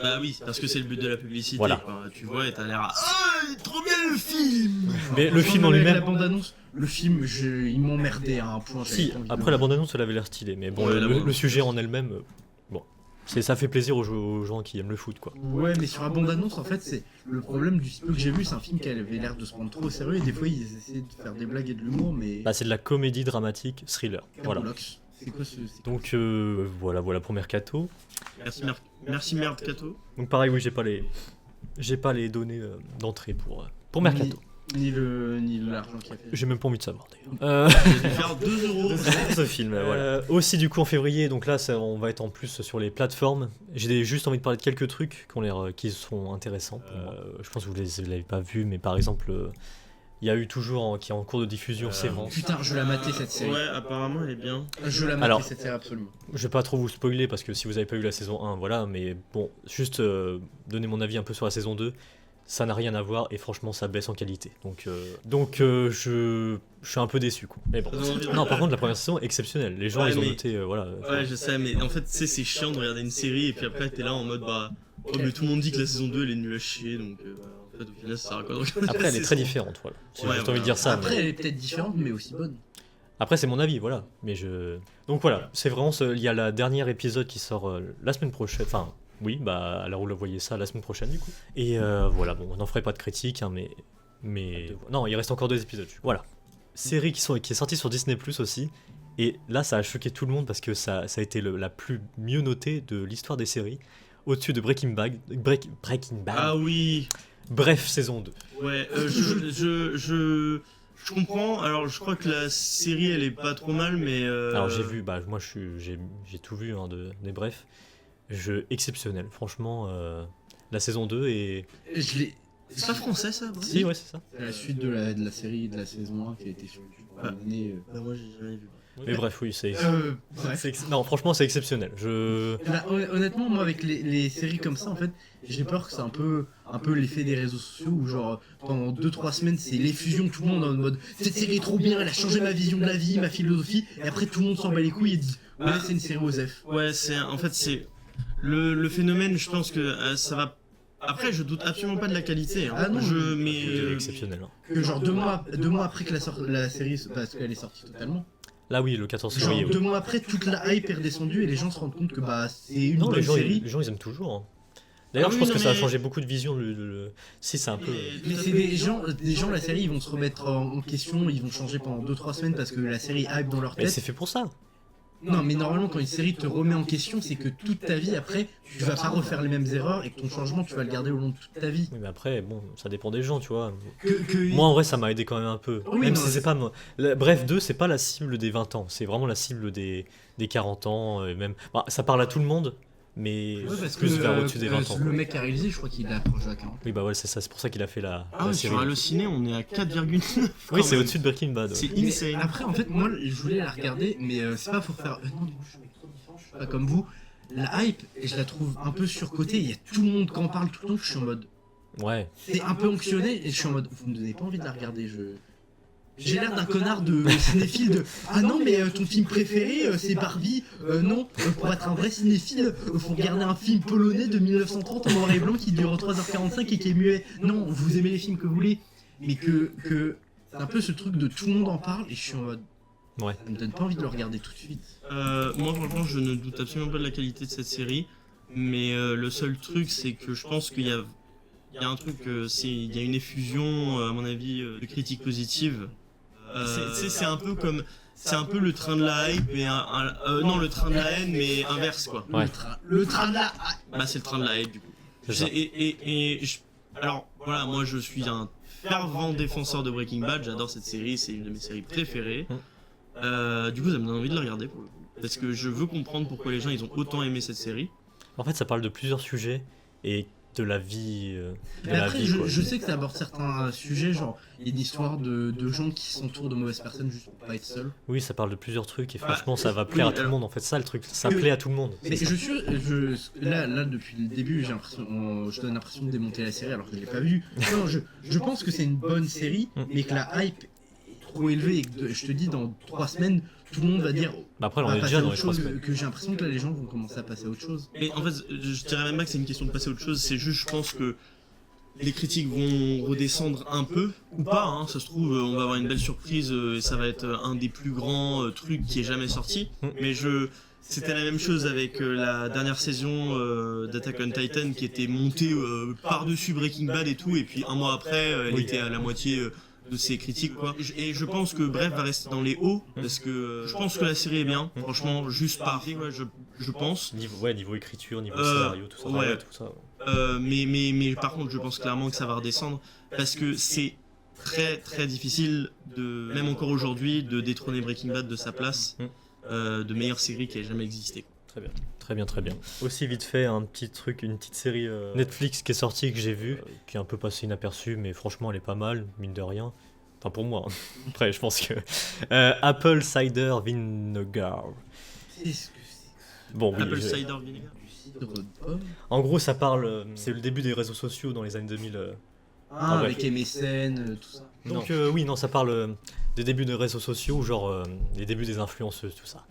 Speaker 2: Bah oui, parce que c'est le but de la publicité.
Speaker 1: Voilà.
Speaker 2: Quoi. Tu vois, et t'as l'air à. Ah, trop bien le film.
Speaker 1: Mais le film en
Speaker 3: Avec la
Speaker 1: lui-même...
Speaker 3: bande-annonce, le film, il m'emmerdait à un point. j'avais
Speaker 1: Si,
Speaker 3: pas envie de
Speaker 1: après
Speaker 3: le
Speaker 1: la
Speaker 3: voir.
Speaker 1: bande-annonce, elle avait l'air stylée, mais bon,
Speaker 2: Ouais, la
Speaker 1: le
Speaker 2: bande-annonce,
Speaker 1: sujet
Speaker 2: ouais.
Speaker 1: en elle-même, bon, ça fait plaisir aux gens qui aiment le foot, quoi.
Speaker 3: Ouais, mais sur la bande-annonce, en fait, c'est le problème du peu que j'ai vu, c'est un film qui avait l'air de se prendre trop au sérieux et des fois ils essayaient de faire des blagues et de l'humour, mais.
Speaker 1: Bah, c'est de la comédie dramatique thriller, voilà.
Speaker 3: Camoulox. C'est quoi ce...
Speaker 1: Donc voilà pour Mercato.
Speaker 2: Merci merde Kato.
Speaker 1: Donc pareil, oui, j'ai pas les données d'entrée pour Mercato.
Speaker 3: Ni l'argent qu'il a fait.
Speaker 1: J'ai même pas envie de savoir d'ailleurs.
Speaker 2: Je vais faire 2 euros.
Speaker 1: Ce film, voilà. Aussi du coup en février, donc là on va être en plus sur les plateformes. J'ai juste envie de parler de quelques trucs qui sont intéressants pour moi. Je pense que vous l'avez pas vu, mais par exemple, il y a eu toujours qui est en cours de diffusion Sévrance.
Speaker 3: Putain, je l'ai maté cette série.
Speaker 2: Ouais, apparemment elle est bien.
Speaker 3: Je l'ai maté cette série absolument.
Speaker 1: Je vais pas trop vous spoiler parce que si vous avez pas eu la saison 1, voilà, mais bon, juste donner mon avis un peu sur la saison 2. Ça n'a rien à voir et franchement ça baisse en qualité. Donc je suis un peu déçu quoi. Mais bon. Non, par contre la première saison est exceptionnelle. Les gens ils ont noté voilà.
Speaker 2: Ouais, je sais, mais en fait c'est chiant de regarder une série et puis après t'es là en mode mais tout le monde dit que la saison 2 elle est nulle à chier donc en fait au final ça sert à quoi.
Speaker 1: Après elle est très différente voilà. J'ai juste envie de dire ça.
Speaker 3: Après elle est peut-être différente mais aussi bonne.
Speaker 1: Après c'est mon avis voilà. Donc voilà, c'est vraiment il y a la dernière épisode qui sort la semaine prochaine. Enfin oui, à l'heure où vous voyez ça, la semaine prochaine du coup. Et voilà, bon, on n'en ferait pas de critique, hein, mais... Non, il reste encore 2 épisodes. Voilà. Série qui est sortie sur Disney Plus aussi. Et là, ça a choqué tout le monde parce que ça a été la plus mieux notée de l'histoire des séries. Au-dessus de Breaking Bad.
Speaker 2: Ah oui.
Speaker 1: Bref, saison 2.
Speaker 2: Ouais, je comprends. Alors, je crois que la série, elle est pas trop mal, mais...
Speaker 1: Alors, j'ai vu, moi, j'ai tout vu hein, des brefs. Exceptionnel, franchement, la saison 2 est...
Speaker 2: C'est pas français ça vrai?
Speaker 1: Si, ouais, c'est ça.
Speaker 3: C'est la suite de la série de la saison 1 qui a été sur YouTube pendant une année.
Speaker 2: Moi j'ai jamais vu.
Speaker 1: Mais bref, oui,
Speaker 3: Bref.
Speaker 1: Non, franchement, c'est exceptionnel.
Speaker 3: Honnêtement, moi, avec les séries comme ça, en fait, j'ai peur que c'est un peu l'effet des réseaux sociaux où, genre, pendant 2-3 semaines, c'est l'effusion, tout le monde en mode cette série est trop bien, elle a changé ma vision de la vie, ma philosophie, et après tout le monde s'en bat les couilles et dit ouais, c'est une série OSEF.
Speaker 2: Ouais, en fait, c'est. Le phénomène, je pense que ça va. Après, je doute absolument pas de la qualité. Hein.
Speaker 3: Ah non,
Speaker 2: mais
Speaker 1: c'est exceptionnel. Hein.
Speaker 3: Que genre 2 mois après que la série, parce qu'elle est sortie totalement.
Speaker 1: Là oui, le 14 février.
Speaker 3: Genre 2 mois après, toute la hype est redescendue et les gens se rendent compte que c'est une bonne série.
Speaker 1: Les gens ils aiment toujours. Hein. D'ailleurs, je pense que ça a changé beaucoup de vision. Si, c'est un peu.
Speaker 3: Mais c'est des gens, la série, ils vont se remettre en question, ils vont changer pendant 2-3 semaines parce que la série hype dans leur tête.
Speaker 1: Mais c'est fait pour ça.
Speaker 3: Non, mais normalement, quand une série te remet en question, c'est que toute ta vie après, tu vas pas refaire les mêmes erreurs et que ton changement, tu vas le garder au long de toute ta vie.
Speaker 1: Oui, mais après, bon, ça dépend des gens, tu vois. Moi, en vrai, ça m'a aidé quand même un peu.
Speaker 3: Oui,
Speaker 1: même si c'est pas moi. Bref 2, c'est pas la cible des 20 ans, c'est vraiment la cible des 40 ans. Et même... ça parle à tout le monde, mais plus vers au-dessus des 20 ans.
Speaker 3: Le mec qui a réalisé, je crois qu'il a proche de 40.
Speaker 1: Oui, ouais, c'est ça, c'est pour ça qu'il a fait la
Speaker 2: série. Sur Allociné, on est à 4,9.
Speaker 1: Oui, c'est au-dessus de Breaking Bad.
Speaker 2: C'est insane.
Speaker 3: Après, en fait, moi, je voulais la regarder, mais c'est pas pour faire. Non, je suis trop différent, je suis pas comme vous. La hype, je la trouve un peu surcotée. Il y a tout le monde qui en parle tout le temps. Je suis en mode.
Speaker 1: Ouais.
Speaker 3: C'est un peu anxionné et je suis en mode. Vous me donnez pas envie de la regarder. J'ai l'air d'un connard de cinéphile de ah non mais ton film préféré c'est Barbie non pour être un vrai cinéphile faut regarder un film polonais de 1930 en noir et blanc qui dure 3h45 et qui est muet. Non, vous aimez les films que vous voulez mais que c'est un peu ce truc de tout le monde en parle et je suis en mode
Speaker 1: ouais.
Speaker 3: Ça me donne pas envie de le regarder tout de suite.
Speaker 2: Moi franchement je ne doute absolument pas de la qualité de cette série mais le seul truc c'est que je pense qu'il y a un truc il y a une effusion à mon avis de critiques positives. C'est un peu comme c'est un peu le train de la hype mais non le train de la haine mais inverse quoi.
Speaker 1: Ouais.
Speaker 3: Le train de la
Speaker 2: c'est le train de la hype du coup. Alors voilà, moi je suis un fervent défenseur de Breaking Bad, j'adore cette série, c'est une de mes séries préférées. Du coup ça me donne envie de la regarder pour le coup parce que je veux comprendre pourquoi les gens ils ont autant aimé cette série.
Speaker 1: En fait ça parle de plusieurs sujets et de la vie.
Speaker 3: Mais après, je sais que ça aborde certains sujets, genre il y a des histoires de gens qui s'entourent de mauvaises personnes juste pour pas être seuls.
Speaker 1: Oui, ça parle de plusieurs trucs et franchement, ça va plaire à tout le monde. En fait, ça le truc, ça plaît à tout le monde.
Speaker 3: Mais là, depuis le début, je donne l'impression de démonter la série alors que je l'ai pas vue. Non, je pense que c'est une bonne série, mais que la hype est trop élevée et que je te dis dans 3 semaines. Tout le monde va dire.
Speaker 1: Après, on est déjà dans les 3 semaines.
Speaker 3: Que j'ai l'impression que là, les gens vont commencer à passer à autre chose.
Speaker 2: Mais en fait, je dirais même pas que c'est une question de passer à autre chose. C'est juste, je pense que les critiques vont redescendre un peu ou pas. Hein, ça se trouve, on va avoir une belle surprise et ça va être un des plus grands trucs qui est jamais sorti. Mais c'était la même chose avec la dernière saison d'Attack on Titan qui était montée par-dessus Breaking Bad et tout. Et puis un mois après, elle était à la moitié de ses critiques quoi. Et je pense que Bref va rester dans les hauts parce que je pense que la série est bien. Franchement, juste par ouais, je pense.
Speaker 1: Niveau écriture, niveau scénario, tout ça.
Speaker 2: Ouais.
Speaker 1: Tout ça.
Speaker 2: Mais par contre, je pense clairement que ça va redescendre parce que c'est très très difficile même encore aujourd'hui de détrôner Breaking Bad de sa place de meilleure série qui ait jamais existé.
Speaker 1: Très bien. Aussi vite fait, un petit truc, une petite série Netflix qui est sortie que j'ai vue, qui est un peu passée inaperçue, mais franchement elle est pas mal, mine de rien. Enfin pour moi. Après je pense que Apple Cider Vinegar.
Speaker 3: Qu'est-ce que c'est
Speaker 1: Bon, oui,
Speaker 2: Apple Cider Vinegar.
Speaker 3: du cidre de pomme?
Speaker 1: En gros ça parle, c'est le début des réseaux sociaux dans les années 2000.
Speaker 3: Ah,
Speaker 1: bref.
Speaker 3: avec MSN, tout ça.
Speaker 1: Donc oui, non, ça parle des débuts des réseaux sociaux, genre les débuts des influenceuses, tout ça.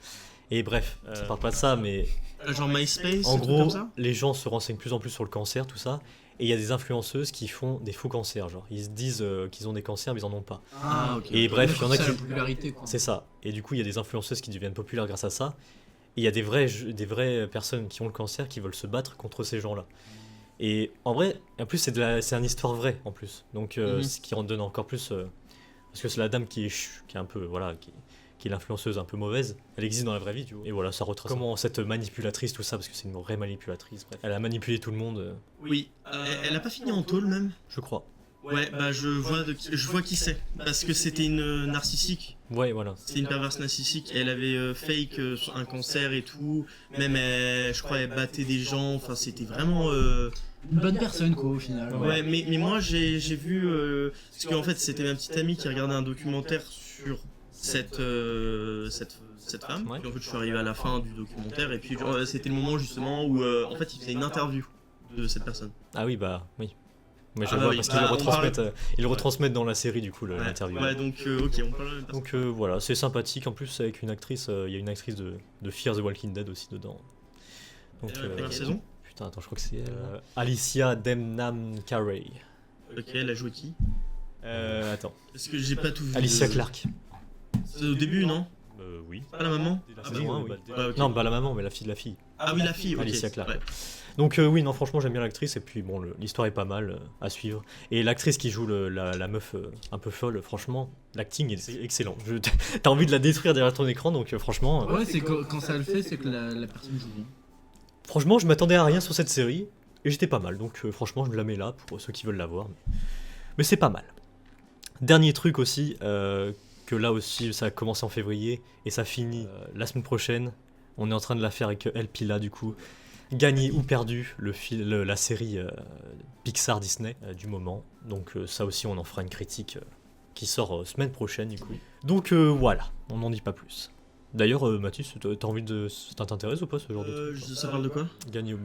Speaker 1: Et bref, ça parle pas de ça, mais
Speaker 2: Genre MySpace,
Speaker 1: en
Speaker 2: un truc
Speaker 1: gros,
Speaker 2: comme ça
Speaker 1: les gens se renseignent de plus en plus sur le cancer, tout ça. Et il y a des influenceuses qui font des faux cancers, genre ils se disent qu'ils ont des cancers mais ils en ont pas.
Speaker 3: Ah, ok.
Speaker 1: Et bref, il y en a
Speaker 3: Ça,
Speaker 1: qui-
Speaker 3: la popularité, quoi.
Speaker 1: C'est ça. Et du coup, il y a des influenceuses qui deviennent populaires grâce à ça. Et il y a des vraies personnes qui ont le cancer qui veulent se battre contre ces gens-là. Et en vrai, en plus c'est une histoire vraie en plus. Donc ce qui en donne encore plus parce que c'est la dame qui est un peu voilà qui est l'influenceuse un peu mauvaise, elle existe dans la vraie vie, tu vois. Et voilà, ça retrace comment cette manipulatrice, tout ça, parce que c'est une vraie manipulatrice, bref. Elle a manipulé tout le monde,
Speaker 2: Oui. Elle a pas fini en tôle même.
Speaker 1: je crois.
Speaker 2: Ouais, bah je vois qui c'est. Parce que c'était une narcissique.
Speaker 1: Ouais, voilà.
Speaker 2: C'était une perverse narcissique. Elle avait fake un cancer et tout. Même, je crois, elle battait des gens. Enfin, c'était vraiment.
Speaker 3: Une bonne personne, quoi, au final.
Speaker 2: Ouais, mais moi j'ai vu. Parce qu'en fait, c'était ma petite amie qui regardait un documentaire sur cette femme.
Speaker 1: Ouais.
Speaker 2: Puis en fait, je suis arrivé à la fin du documentaire. Et puis, c'était le moment justement où en fait, il faisait une interview de cette personne.
Speaker 1: Ah oui, bah oui. Mais je
Speaker 2: Ah bah
Speaker 1: vois
Speaker 2: oui,
Speaker 1: parce
Speaker 2: bah,
Speaker 1: qu'ils le
Speaker 2: on
Speaker 1: retransmettent, ils le retransmettent dans la série du coup,
Speaker 2: Ouais,
Speaker 1: l'interview.
Speaker 2: ouais, donc, ok, on parle de la même personne.
Speaker 1: Donc voilà, c'est sympathique. En plus, avec une actrice, il y a une actrice de Fear the Walking Dead aussi dedans. Donc,
Speaker 2: La première saison.
Speaker 1: Putain, attends, je crois que c'est Alicia Demnam Carey.
Speaker 2: Ok, elle a joué qui
Speaker 1: Attends.
Speaker 2: Parce que j'ai pas tout vu.
Speaker 1: Alicia Clark.
Speaker 2: C'est au début, non
Speaker 1: Oui.
Speaker 2: Pas la maman
Speaker 1: Ah bah oui, oui.
Speaker 2: Ouais, ok.
Speaker 1: Non, pas la maman, mais la fille de la fille.
Speaker 2: Ah oui, la fille, ok.
Speaker 1: Alicia Clark.
Speaker 2: Ouais.
Speaker 1: Donc oui, non, franchement, j'aime bien l'actrice. Et puis bon, l'histoire est pas mal à suivre. Et l'actrice qui joue la meuf un peu folle, franchement, l'acting est excellent. T'as envie de la détruire derrière ton écran, donc franchement.
Speaker 3: Ouais, c'est quand ça le fait, c'est que la personne joue bien.
Speaker 1: Franchement, je m'attendais à rien sur cette série. Et j'étais pas mal. Donc franchement, je la mets là pour ceux qui veulent la voir. Mais c'est pas mal. Dernier truc aussi, que là aussi, ça a commencé en février. Et ça finit la semaine prochaine. On est en train de la faire avec El Pila, du coup. Gagné ou perdu, la série Pixar Disney du moment. Donc ça aussi, on en fera une critique qui sort semaine prochaine, du coup. Donc voilà, on n'en dit pas plus. D'ailleurs, Mathis, t'as envie de... Ça t'intéresse ou pas, ce genre de truc
Speaker 2: Ça parle de quoi
Speaker 1: Gagné,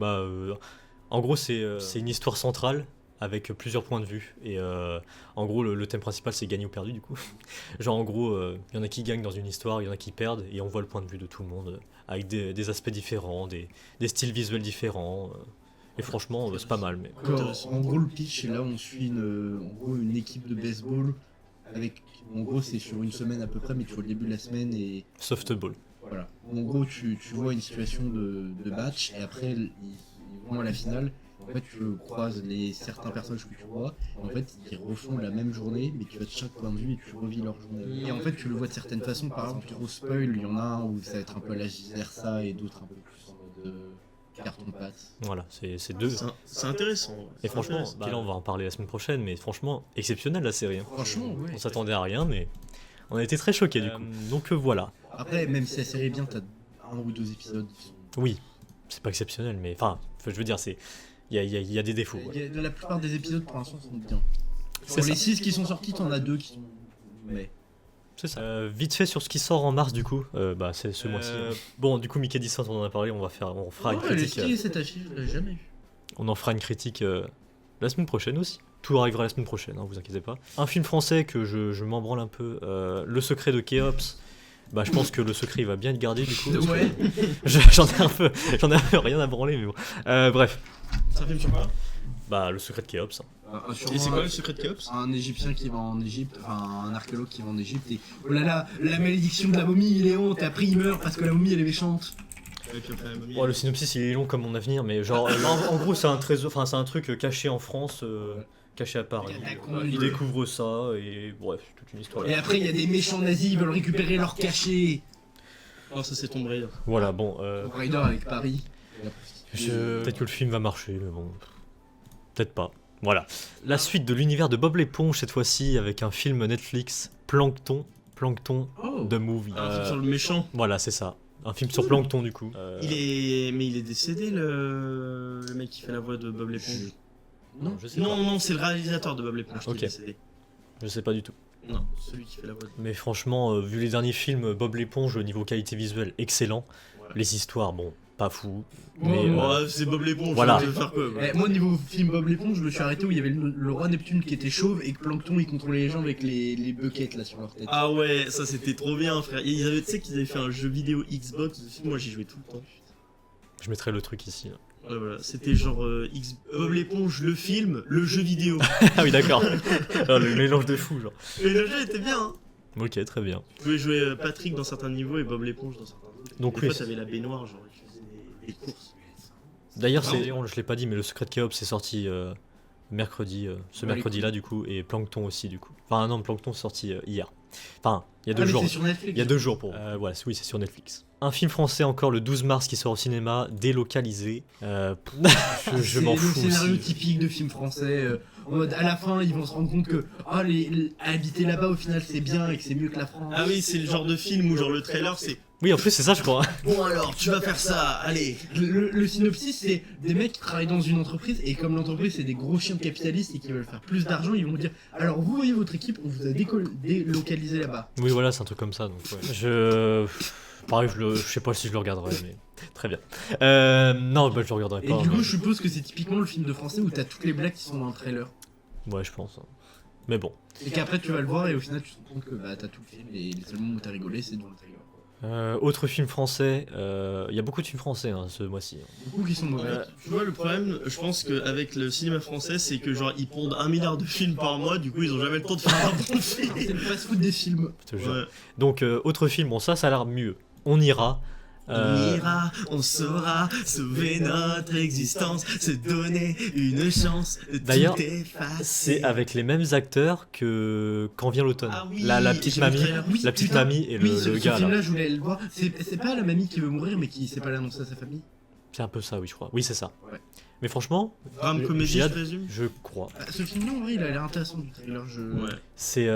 Speaker 1: en gros, c'est une histoire centrale avec plusieurs points de vue. Et en gros, le thème principal, c'est gagner ou perdu, du coup. Genre, en gros, il y en a qui gagnent dans une histoire, il y en a qui perdent, et on voit le point de vue de tout le monde, avec des aspects différents, des styles visuels différents. Et franchement, c'est pas mal. Mais...
Speaker 3: En gros, le pitch, là, on suit une équipe de baseball avec. En gros, c'est sur une semaine à peu près, mais tu vois le début de la semaine et.
Speaker 1: Softball.
Speaker 3: Voilà. En gros, tu vois une situation de match et après, ils vont à la finale. En fait, tu croises certains personnages que tu vois. En fait, ils refont la même journée, mais tu vas de chaque point de vue et tu revis leur journée. Et en fait, tu le vois de certaines façons. Par exemple, trop spoil, il y en a un où ça va être un peu à la vice versa et d'autres un peu plus en mode carton-pâte.
Speaker 1: Voilà, c'est deux.
Speaker 2: C'est intéressant. Ouais.
Speaker 1: Et franchement,
Speaker 2: intéressant.
Speaker 1: puis là, on va en parler la semaine prochaine, mais franchement, exceptionnel la série. Hein.
Speaker 3: Franchement, ouais.
Speaker 1: On s'attendait à rien, mais on a été très choqués du coup. Donc voilà.
Speaker 3: Après, même si la série est bien, t'as un ou deux épisodes qui sont.
Speaker 1: Oui, c'est pas exceptionnel, mais enfin, je veux dire, c'est. Il y a des défauts. Ouais.
Speaker 3: La plupart des épisodes pour l'instant sont bien.
Speaker 1: C'est
Speaker 3: Sur les
Speaker 1: ça.
Speaker 3: 6 qui sont sortis, t'en as 2 qui sont. Mais.
Speaker 1: C'est ça. Vite fait sur ce qui sort en mars du coup, c'est ce mois-ci. Bon, du coup, Mickey Distance, on en a parlé, on fera une
Speaker 3: Oh, elle est
Speaker 1: critique.
Speaker 3: stylée cette affiche, je l'ai jamais vue.
Speaker 1: On en fera une critique la semaine prochaine aussi. Tout arrivera la semaine prochaine, hein, vous inquiétez pas. Un film français que je m'en branle un peu, Le secret de Khéops. Bah, je pense que le secret il va bien être gardé du coup. parce que
Speaker 3: Ouais.
Speaker 1: j'en ai un peu rien à branler, mais bon. Bref,
Speaker 2: C'est un film sur quoi
Speaker 1: bah le secret de Khéops. Hein.
Speaker 2: Et c'est quoi le secret de Khéops
Speaker 3: Un Égyptien qui va en Égypte, enfin un archéologue qui va en Égypte et oh là là, la malédiction de la momie, Léon, t'as pris, il meurt parce que la momie elle est méchante.
Speaker 2: Et puis après, la momie,
Speaker 1: Oh, le synopsis il est long comme mon avenir, mais genre en gros c'est un trésor, enfin c'est un truc caché en France. caché à Paris.
Speaker 3: Catacombes.
Speaker 1: Il découvre ça et bref, toute une histoire.
Speaker 3: Et après, il y a des méchants nazis, ils veulent récupérer leur cachet.
Speaker 2: Oh, ça c'est Tomb Raider.
Speaker 1: Voilà, bon.
Speaker 3: Tomb Raider avec Paris.
Speaker 1: Peut-être que le film va marcher, mais bon. Peut-être pas. Voilà. La suite de l'univers de Bob l'éponge, cette fois-ci, avec un film Netflix, Plankton. Plankton
Speaker 3: Oh.
Speaker 1: The Movie.
Speaker 2: Un film sur le méchant.
Speaker 1: Voilà, c'est ça. Un film sur Plankton, du coup.
Speaker 2: Mais il est décédé le mec qui fait la voix de Bob l'éponge.
Speaker 3: Non,
Speaker 1: je sais
Speaker 2: Non,
Speaker 1: pas.
Speaker 2: non, c'est le réalisateur de Bob l'éponge qui
Speaker 1: Ok.
Speaker 2: est décédé.
Speaker 1: Je sais pas du tout.
Speaker 2: Non, celui qui fait la voix de...
Speaker 1: Mais franchement, vu les derniers films, Bob l'éponge, au niveau qualité visuelle, excellent.
Speaker 2: Ouais.
Speaker 1: Les histoires, bon, pas fou.
Speaker 3: Ouais,
Speaker 1: Mais
Speaker 3: ouais.
Speaker 2: Ouais, c'est Bob l'éponge,
Speaker 1: Voilà.
Speaker 2: tu veux faire quoi quoi.
Speaker 3: Moi, niveau film Bob l'éponge, je me suis arrêté où il y avait le roi Neptune qui était chauve et que Plankton il contrôlait les gens avec les buckets là sur leur tête.
Speaker 2: Ah ouais, ça c'était trop bien frère. Ils avaient, tu sais qu'ils avaient fait un jeu vidéo Xbox dessus, moi j'y jouais tout le temps.
Speaker 1: je mettrai le truc ici.
Speaker 2: Ouais, voilà, c'était genre Bob l'éponge, le film, le jeu vidéo.
Speaker 1: Ah oui, d'accord. Ah, le mélange de fou, genre.
Speaker 2: Et le jeu était bien, hein.
Speaker 1: Ok, très bien.
Speaker 2: Tu pouvais jouer Patrick dans certains niveaux et Bob l'éponge dans certains autres.
Speaker 1: Donc
Speaker 2: Des
Speaker 1: oui.
Speaker 2: fois t'avais la baignoire, genre ils faisaient des courses.
Speaker 1: D'ailleurs,
Speaker 2: Pardon.
Speaker 1: je l'ai pas dit, mais le Secret Chaos c'est sorti mercredi, ce
Speaker 3: Bah,
Speaker 1: mercredi-là, du coup, et Plankton aussi, du coup. Enfin, non, Plankton c'est sorti hier. Enfin, il y a
Speaker 3: Ah,
Speaker 1: deux
Speaker 3: mais
Speaker 1: jours.
Speaker 3: c'est sur Netflix.
Speaker 1: Il y a 2 jours pour. Voilà, oui, c'est sur Netflix. Un film français encore le 12 mars qui sort au cinéma, délocalisé. Je m'en fous.
Speaker 3: C'est le scénario
Speaker 1: aussi.
Speaker 3: typique de film français. En mode, à la fin, ils vont se rendre compte que habiter là-bas, au final, c'est bien et que c'est mieux que la France.
Speaker 2: Ah oui, c'est le genre de film où genre le trailer c'est
Speaker 1: Oui, en plus, c'est ça, je crois.
Speaker 2: bon alors tu vas faire ça, allez.
Speaker 3: Le synopsis, c'est des mecs qui travaillent dans une entreprise et comme l'entreprise, c'est des gros chiens de capitalistes et qui veulent faire plus d'argent, ils vont dire alors vous voyez votre équipe, on vous a délocalisé là-bas.
Speaker 1: Oui, voilà, c'est un truc comme ça. Donc, pareil, je sais pas si je le regarderai, mais très bien. Non, bah, je le regarderai
Speaker 3: Et
Speaker 1: pas.
Speaker 3: du coup,
Speaker 1: mais-
Speaker 3: je suppose que c'est typiquement le film de français où t'as toutes les blagues qui sont dans le trailer.
Speaker 1: Ouais, je pense. Mais bon.
Speaker 3: Et qu'après, tu vas le voir et au final, tu te rends compte que bah, t'as tout le film et les seuls moments où t'as rigolé, c'est dans le trailer.
Speaker 1: Autre film français, il y a beaucoup de films français hein, ce mois-ci.
Speaker 3: Beaucoup qui sont mauvais.
Speaker 2: Tu vois le problème, je pense qu'avec le cinéma français, c'est que genre ils pondent 1 milliard de films par mois, du coup ils ont jamais le temps de faire un bon film.
Speaker 3: C'est le fast-food des films.
Speaker 1: Je te jure.
Speaker 2: Ouais.
Speaker 1: Donc, autre film, bon, ça a l'air mieux. On ira.
Speaker 2: On ira, on saura sauver notre existence, se donner une chance de
Speaker 1: D'ailleurs,
Speaker 2: tout effacer.
Speaker 1: C'est avec les mêmes acteurs que Quand vient l'automne.
Speaker 2: Ah oui,
Speaker 1: la petite
Speaker 2: j'ai vu le
Speaker 1: mamie,
Speaker 2: trailer.
Speaker 3: Oui,
Speaker 1: la petite
Speaker 3: putain.
Speaker 1: mamie et
Speaker 3: Oui,
Speaker 1: le
Speaker 3: ce
Speaker 1: gars là.
Speaker 3: film-là, je voulais le voir. C'est pas la mamie qui veut mourir, mais qui sait pas l'annoncer à sa famille.
Speaker 1: C'est un peu ça, oui, je crois. Oui, c'est ça.
Speaker 3: Ouais.
Speaker 1: Mais franchement,
Speaker 2: Drame
Speaker 1: j'ai
Speaker 2: comédie, je
Speaker 1: hâte-
Speaker 2: présume.
Speaker 1: je crois.
Speaker 3: Ah, ce film-là, en vrai, il a l'air intéressant du trailer.
Speaker 2: Ouais,
Speaker 1: C'est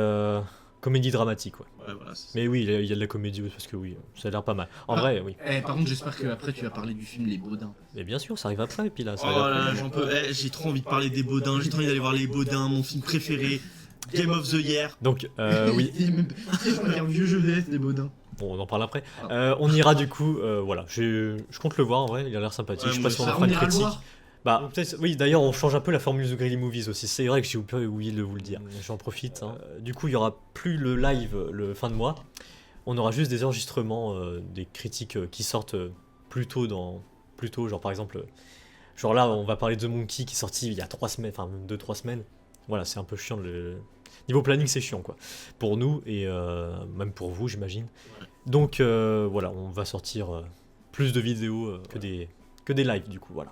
Speaker 1: comédie dramatique, ouais.
Speaker 2: ouais, voilà. c'est ça.
Speaker 1: Mais oui, il y a de la comédie parce que oui, ça a l'air pas mal. En
Speaker 3: Ah.
Speaker 1: vrai, oui.
Speaker 3: Par contre, j'espère qu'après, tu vas parler du film Les Baudins.
Speaker 1: Mais bien sûr, ça arrive après, et puis là, ça
Speaker 2: Oh
Speaker 1: arrive
Speaker 2: là
Speaker 1: après.
Speaker 2: là, j'en peux. J'ai trop envie de parler des Baudins, j'ai trop envie d'aller voir les Baudins, mon film préféré, Game of the Year.
Speaker 1: Donc, oui,
Speaker 3: C'est même- tu sais, je regarde un vieux jeu DS des Baudins.
Speaker 1: bon, on en parle après.
Speaker 3: Ah.
Speaker 1: On ira du coup, voilà. Je compte le voir en vrai, il a l'air sympathique.
Speaker 2: Ouais,
Speaker 1: je sais
Speaker 2: moi
Speaker 1: pas si on
Speaker 2: aussi.
Speaker 1: en
Speaker 3: Ah,
Speaker 1: fera
Speaker 3: on
Speaker 1: une
Speaker 3: ira le
Speaker 1: critique.
Speaker 3: voir.
Speaker 1: Bah, peut-être, oui, d'ailleurs, on change un peu la formule de Greedy Movies aussi. C'est vrai que j'ai oublié de vous le dire. J'en profite. Hein. Du coup, il y aura plus le live le fin de mois. On aura juste des enregistrements, des critiques qui sortent plus tôt, genre par exemple, genre là, on va parler de The Monkey qui est sorti il y a 3 semaines, enfin 2-3 semaines. Voilà, c'est un peu chiant. Niveau planning, c'est chiant quoi. Pour nous et même pour vous, j'imagine. Donc voilà, on va sortir plus de vidéos que des lives du coup, voilà.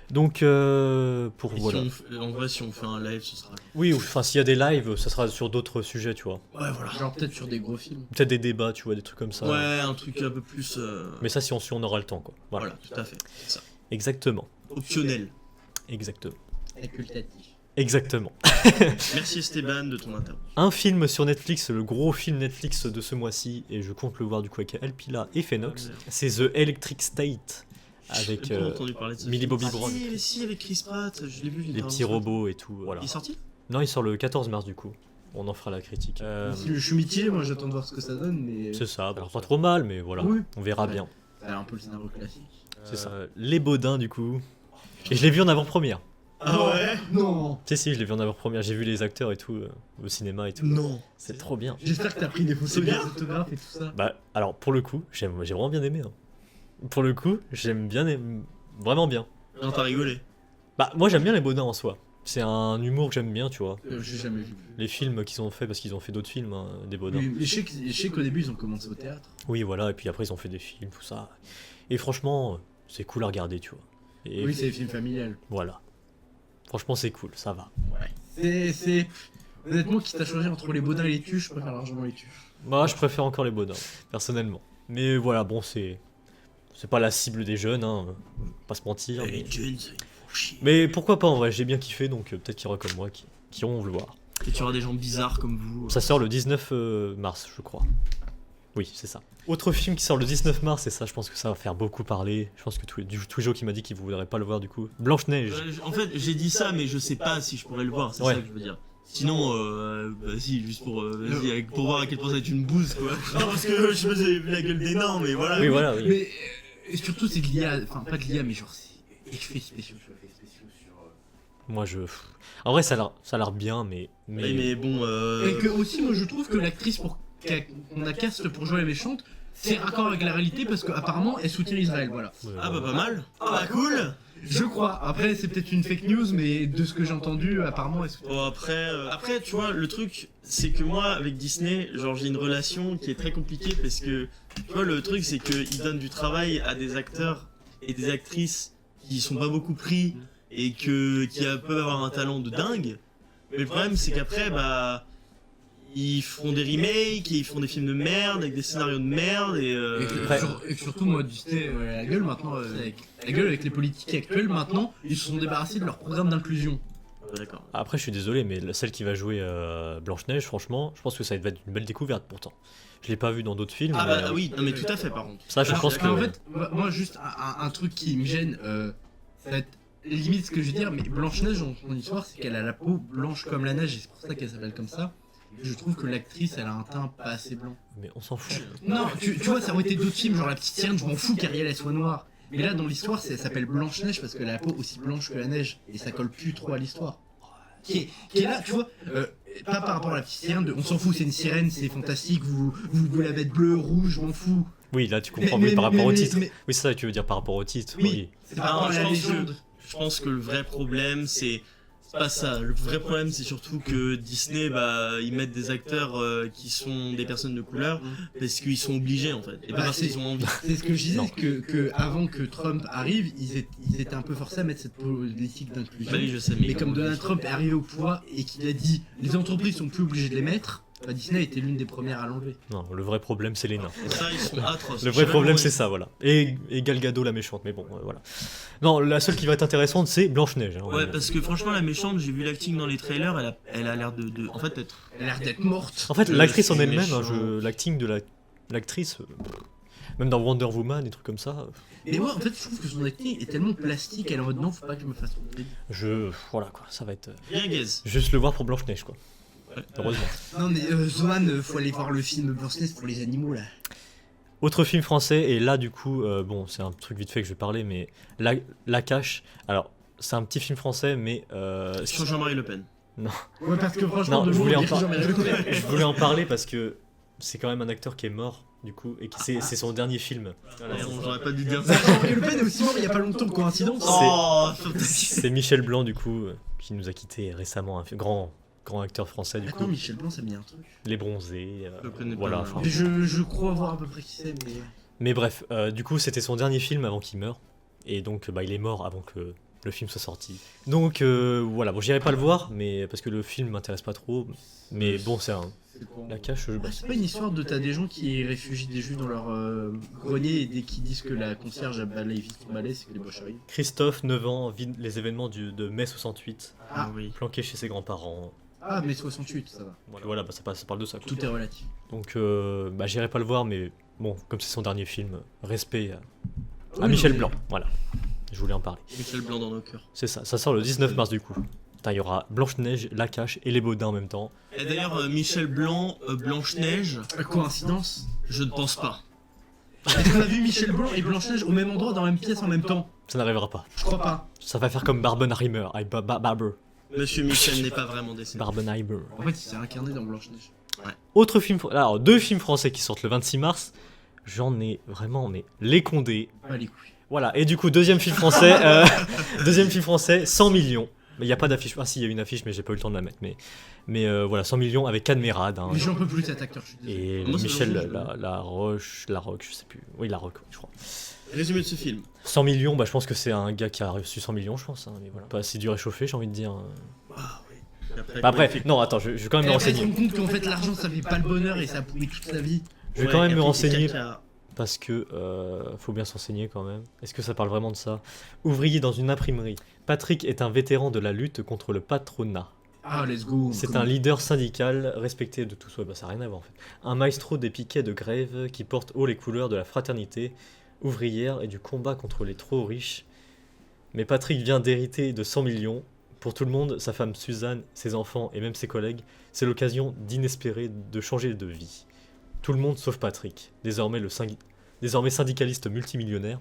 Speaker 1: Donc pour
Speaker 2: Et
Speaker 1: voilà.
Speaker 2: en vrai, si on fait un live, ce sera.
Speaker 1: Oui, enfin s'il y a des lives, ça sera sur d'autres sujets, tu vois.
Speaker 2: Ouais, voilà.
Speaker 3: Genre peut-être sur des gros films.
Speaker 1: Peut-être des débats, tu vois, des trucs comme ça.
Speaker 2: Ouais, un truc un peu plus.
Speaker 1: Mais ça, si on aura le temps, quoi. Voilà.
Speaker 2: Voilà, tout à fait. C'est ça.
Speaker 1: Exactement.
Speaker 2: Optionnel.
Speaker 1: Exactement.
Speaker 3: Facultatif.
Speaker 1: Exactement.
Speaker 2: Merci Esteban de ton intervention.
Speaker 1: Un film sur Netflix, le gros film Netflix de ce mois-ci, et je compte le voir du coup avec Elpila et Phoenix. C'est The Electric State, avec
Speaker 2: J'ai pas entendu parler de ce
Speaker 1: Millie
Speaker 2: film.
Speaker 1: Bobby
Speaker 2: Ah,
Speaker 1: Brown.
Speaker 2: si, avec Chris Pratt, je l'ai vu.
Speaker 1: les petits robots et tout. Voilà.
Speaker 2: Il est sorti
Speaker 1: Non, il sort le 14 mars du coup. On en fera la critique.
Speaker 3: Je suis mitigé, moi j'attends de voir ce que ça donne, mais.
Speaker 1: C'est ça. Alors pas trop mal, mais voilà.
Speaker 3: Oui.
Speaker 1: On verra
Speaker 3: Ouais.
Speaker 1: bien.
Speaker 3: Ça a l'air un peu le scénario classique.
Speaker 1: C'est ça. Les Baudins du coup. Et je l'ai vu en avant-première.
Speaker 2: Ah ouais
Speaker 3: Non.
Speaker 1: Si, je l'ai vu en avant-première. J'ai vu les acteurs et tout au cinéma et tout.
Speaker 2: Non.
Speaker 1: C'est trop bien.
Speaker 3: J'espère que t'as pris des
Speaker 2: C'est
Speaker 3: photos, des
Speaker 2: bien.
Speaker 3: autographes et tout ça.
Speaker 1: Bah, alors pour le coup, j'ai vraiment bien aimé. Hein. Pour le coup, j'aime bien, vraiment bien.
Speaker 2: Non, t'as rigolé.
Speaker 1: Bah, moi j'aime bien les Baudins en soi. C'est un humour que j'aime bien, tu vois.
Speaker 3: J'ai jamais vu.
Speaker 1: Les films qu'ils ont fait, parce qu'ils ont fait d'autres films, hein, des Baudins.
Speaker 3: Oui, mais je sais qu'au début ils ont commencé au théâtre.
Speaker 1: Oui, voilà, et puis après ils ont fait des films, tout ça. Et franchement, c'est cool à regarder, tu vois. Et
Speaker 3: Oui, c'est des films familiales.
Speaker 1: voilà. Franchement, c'est cool, ça va.
Speaker 2: Ouais.
Speaker 3: C'est... Honnêtement, quitte à choisir entre les Baudins et les Tuches, je préfère largement les Tuches.
Speaker 1: Moi, je préfère encore les Baudins, personnellement. Mais voilà, bon, c'est pas la cible des jeunes, hein, pas se mentir.
Speaker 2: Les jeunes, ils font chier.
Speaker 1: Mais pourquoi pas en vrai, j'ai bien kiffé, donc peut-être qu'il y aura comme moi qui iront le voir.
Speaker 2: Et tu auras des gens bizarres comme vous.
Speaker 1: Ça sort le 19 mars, je crois. Oui, c'est ça. Autre film qui sort le 19 mars, et ça, je pense que ça va faire beaucoup parler. Je pense que Toujo qui m'a dit qu'il voudrait pas le voir du coup. Blanche-Neige.
Speaker 2: En fait, j'ai dit ça, mais je sais pas si je pourrais le voir, c'est
Speaker 1: Ouais.
Speaker 2: ça que je veux dire. Sinon, si, juste pour, pour voir à quel point ça va être une bouse, quoi. Non, parce que je faisais la gueule des nains, mais voilà.
Speaker 1: Oui, voilà, oui.
Speaker 3: Mais et surtout, c'est de l'IA, enfin pas de l'IA, mais genre, c'est effets spéciaux sur effets spéciaux sur...
Speaker 1: Moi, en vrai, ça a l'air bien, mais...
Speaker 2: Oui, mais bon,
Speaker 3: Et que aussi, moi je trouve que l'actrice qu'on a cast pour jouer la méchante, c'est raccord avec la réalité parce qu'apparemment elle soutient Israël, voilà.
Speaker 2: Ah bah pas mal. Ah bah cool.
Speaker 3: Je crois. Après, c'est peut-être une fake news, mais de ce que j'ai entendu, apparemment elle soutient.
Speaker 2: Bon, après, tu vois, le truc, c'est que moi, avec Disney, genre, j'ai une relation qui est très compliquée parce que, tu vois, le truc, c'est qu'ils donnent du travail à des acteurs et des actrices qui sont pas beaucoup pris et qui peuvent avoir un talent de dingue. Mais le problème, c'est qu'après, bah, ils font des remakes, et ils font des films de merde avec des scénarios de merde et
Speaker 3: Et que surtout, moi, Disney, la gueule maintenant, avec les politiques actuelles, maintenant, ils se sont débarrassés de leur programme d'inclusion.
Speaker 2: d'accord.
Speaker 1: Après, je suis désolé, mais celle qui va jouer Blanche-Neige, franchement, je pense que ça va être une belle découverte pourtant. Je l'ai pas vu dans d'autres films.
Speaker 2: Ah
Speaker 1: mais,
Speaker 2: bah oui, non mais tout à fait par contre.
Speaker 1: Ça, je
Speaker 3: Alors,
Speaker 1: pense que...
Speaker 3: En fait, moi, juste un truc qui me gêne, ça va être limite ce que je veux dire, mais Blanche-Neige, son histoire, c'est qu'elle a la peau blanche comme la neige, et c'est pour ça qu'elle s'appelle comme ça. Je trouve que l'actrice, elle a un teint pas assez blanc.
Speaker 1: Mais on s'en fout.
Speaker 3: Non, tu vois, ça aurait été d'autres films, genre La Petite Sirène, je m'en fous qu'Ariel elle soit noire. Mais là, dans l'histoire, elle s'appelle Blanche-Neige parce qu'elle a la peau aussi blanche que la neige, et ça colle plus trop à l'histoire. Qui est là, tu vois, pas par rapport à La Petite Sirène, on s'en fout, c'est une sirène, c'est fantastique, vous la mettre bleue, rouge, je m'en fous.
Speaker 1: Oui, là, tu comprends,
Speaker 3: Mais-
Speaker 1: oui, par rapport au titre.
Speaker 3: mais-
Speaker 1: Oui, c'est ça que tu veux dire par rapport au titre.
Speaker 3: Oui.
Speaker 1: Oui.
Speaker 3: C'est par rapport à la
Speaker 2: je pense que-
Speaker 3: légende.
Speaker 2: Je pense que le vrai problème, c'est pas ça. Le vrai problème, c'est surtout que Disney, bah, ils mettent des acteurs qui sont des personnes de couleur parce qu'ils sont obligés en fait, et pas
Speaker 3: Bah,
Speaker 2: parce qu'ils ont envie.
Speaker 3: C'est ce que je disais,
Speaker 1: Non.
Speaker 3: que avant que Trump arrive, ils étaient un peu forcés à mettre cette politique d'inclusion.
Speaker 2: Bah oui, je sais,
Speaker 3: Mais comme Donald Trump est arrivé au pouvoir et qu'il a dit les entreprises sont plus obligées de les mettre, bah Disney était l'une des premières à l'enlever.
Speaker 1: Non, le vrai problème, c'est les nains.
Speaker 2: Ça, ils sont atroces.
Speaker 1: Le
Speaker 2: Je
Speaker 1: vrai
Speaker 2: sais
Speaker 1: problème,
Speaker 2: pas
Speaker 1: c'est ça, voilà. Et Gal Gadot, la méchante, mais bon, voilà. Non, la seule qui va être intéressante, c'est Blanche-Neige. Hein,
Speaker 2: comment- Ouais, parce que franchement, la méchante, j'ai vu l'acting dans les trailers, elle a l'air de. En fait, être.
Speaker 3: Elle a l'air d'être morte.
Speaker 1: En fait, l'actrice en
Speaker 2: c'est
Speaker 1: elle-même,
Speaker 2: méchant.
Speaker 1: l'acting de l'actrice, même dans Wonder Woman, des trucs comme ça,
Speaker 3: Et moi en fait je trouve que son acting est tellement plastique, elle est en mode non, faut pas que je me fasse tomber.
Speaker 1: voilà quoi, ça va être
Speaker 2: Bien gaze.
Speaker 1: juste le voir pour Blanche-Neige quoi. Heureusement.
Speaker 3: Non mais Zohan, faut aller voir le film Blanche-Neige pour les animaux là.
Speaker 1: Autre film français, et là du coup, bon, c'est un truc vite fait que je vais parler, mais La Cache. Alors, c'est un petit film français, mais
Speaker 2: Sur Jean-Marie Le Pen.
Speaker 3: Ouais parce que franchement
Speaker 1: Non,
Speaker 3: de
Speaker 1: je voulais
Speaker 3: loin,
Speaker 1: en
Speaker 3: il y a
Speaker 1: parler.
Speaker 3: Jean-Marie Le Pen.
Speaker 1: Je voulais en parler parce que c'est quand même un acteur qui est mort du coup, et c'est son dernier film. Voilà,
Speaker 2: Ouais,
Speaker 1: c'est ça.
Speaker 2: J'aurais pas dû dire ça.
Speaker 3: Jean-Marie Le Pen est aussi mort il y a pas longtemps, coïncidence.
Speaker 2: Oh, fantastique.
Speaker 1: C'est Michel Blanc du coup, qui nous a quitté récemment, un grand acteur français du
Speaker 3: Attends,
Speaker 1: coup.
Speaker 3: Michel Blanc ça me dit un truc.
Speaker 1: Les Bronzés,
Speaker 2: Je connais pas,
Speaker 1: voilà.
Speaker 2: non.
Speaker 1: enfin,
Speaker 3: Je crois voir à peu près qui c'est mais...
Speaker 1: Mais bref, du coup, c'était son dernier film avant qu'il meure. Et donc, bah, il est mort avant que le film soit sorti. Donc, voilà. Bon, j'irai pas le voir, mais parce que le film m'intéresse pas trop. Mais bon, c'est un. La Cache, bah,
Speaker 3: Ah, c'est pas une histoire de t'as des gens qui réfugient des juifs dans leur grenier et dès qu'ils disent que la concierge a balayé vite son balai, c'est que les boches arrivent.
Speaker 1: Christophe, 9 ans, vit les événements de mai 68,
Speaker 3: Ah.
Speaker 2: oui.
Speaker 1: planqué chez ses grands-parents.
Speaker 3: Ah mais 68 ça va.
Speaker 1: Voilà, bah, ça parle de ça. quoi.
Speaker 3: Tout est relatif.
Speaker 1: Donc, bah, j'irai pas le voir, mais bon, comme c'est son dernier film, respect à
Speaker 3: Oui,
Speaker 1: Michel
Speaker 3: mais-
Speaker 1: Blanc. Voilà, je voulais en parler.
Speaker 2: Michel Blanc dans nos cœurs.
Speaker 1: C'est ça, ça sort le 19 mars du coup. Putain, il y aura Blanche-Neige, La Cache et les Baudins en même temps.
Speaker 2: Et d'ailleurs, Michel Blanc, Blanche-Neige,
Speaker 3: Coïncidence.
Speaker 2: je ne pense pas.
Speaker 3: Est-ce qu'on a vu Michel Blanc et Blanche-Neige au même endroit dans la même pièce en même temps?
Speaker 1: Ça n'arrivera pas.
Speaker 3: Je crois pas.
Speaker 1: Ça va faire comme Barbenheimer. Barber.
Speaker 2: Monsieur Michel n'est pas vraiment décédé.
Speaker 1: Barbenheimer.
Speaker 3: En fait il s'est incarné dans Blanche-Neige.
Speaker 1: Autre film. Alors, deux films français qui sortent le 26 mars. J'en ai vraiment, mais Les Condés.
Speaker 3: Pas les couilles.
Speaker 1: Voilà. Et du coup, deuxième film français. Deuxième film français, 100 millions. Mais il n'y a pas d'affiche. Ah, si, il y a une affiche, mais j'ai pas eu le temps de la mettre. Mais voilà, 100 millions avec Cadmerade. Hein,
Speaker 3: Mais j'en peux plus de cet acteur, je suis désolé.
Speaker 1: et
Speaker 2: Moi, c'est
Speaker 1: Michel
Speaker 2: dommage.
Speaker 1: Larocque, je sais plus. Oui, Larocque, je crois.
Speaker 2: Résumé de ce film.
Speaker 1: 100 millions, bah, je pense que c'est un gars qui a reçu 100 millions, je pense. Hein, mais voilà. Pas si du réchauffé, j'ai envie de dire.
Speaker 2: Ah oui.
Speaker 1: Bah après, non, attends, je vais quand même
Speaker 3: Et
Speaker 1: me
Speaker 3: après, tu te
Speaker 1: renseigner.
Speaker 3: rends compte qu'en fait, l'argent, ça fait pas le bonheur et ça pourrit toute sa vie.
Speaker 1: Je vais quand même me renseigner.
Speaker 2: Caca.
Speaker 1: Parce que faut bien s'enseigner quand même. Est-ce que ça parle vraiment de ça? Ouvrier dans une imprimerie. Patrick est un vétéran de la lutte contre le patronat.
Speaker 3: Ah, let's go.
Speaker 1: C'est un leader syndical respecté de tous. Ouais, bah ça n'a rien à voir en fait. Un maestro des piquets de grève qui porte haut les couleurs de la fraternité ouvrière et du combat contre les trop riches. Mais Patrick vient d'hériter de 100 millions. Pour tout le monde, sa femme Suzanne, ses enfants et même ses collègues, c'est l'occasion d'inespérer de changer de vie. Tout le monde sauf Patrick, désormais syndicaliste multimillionnaire,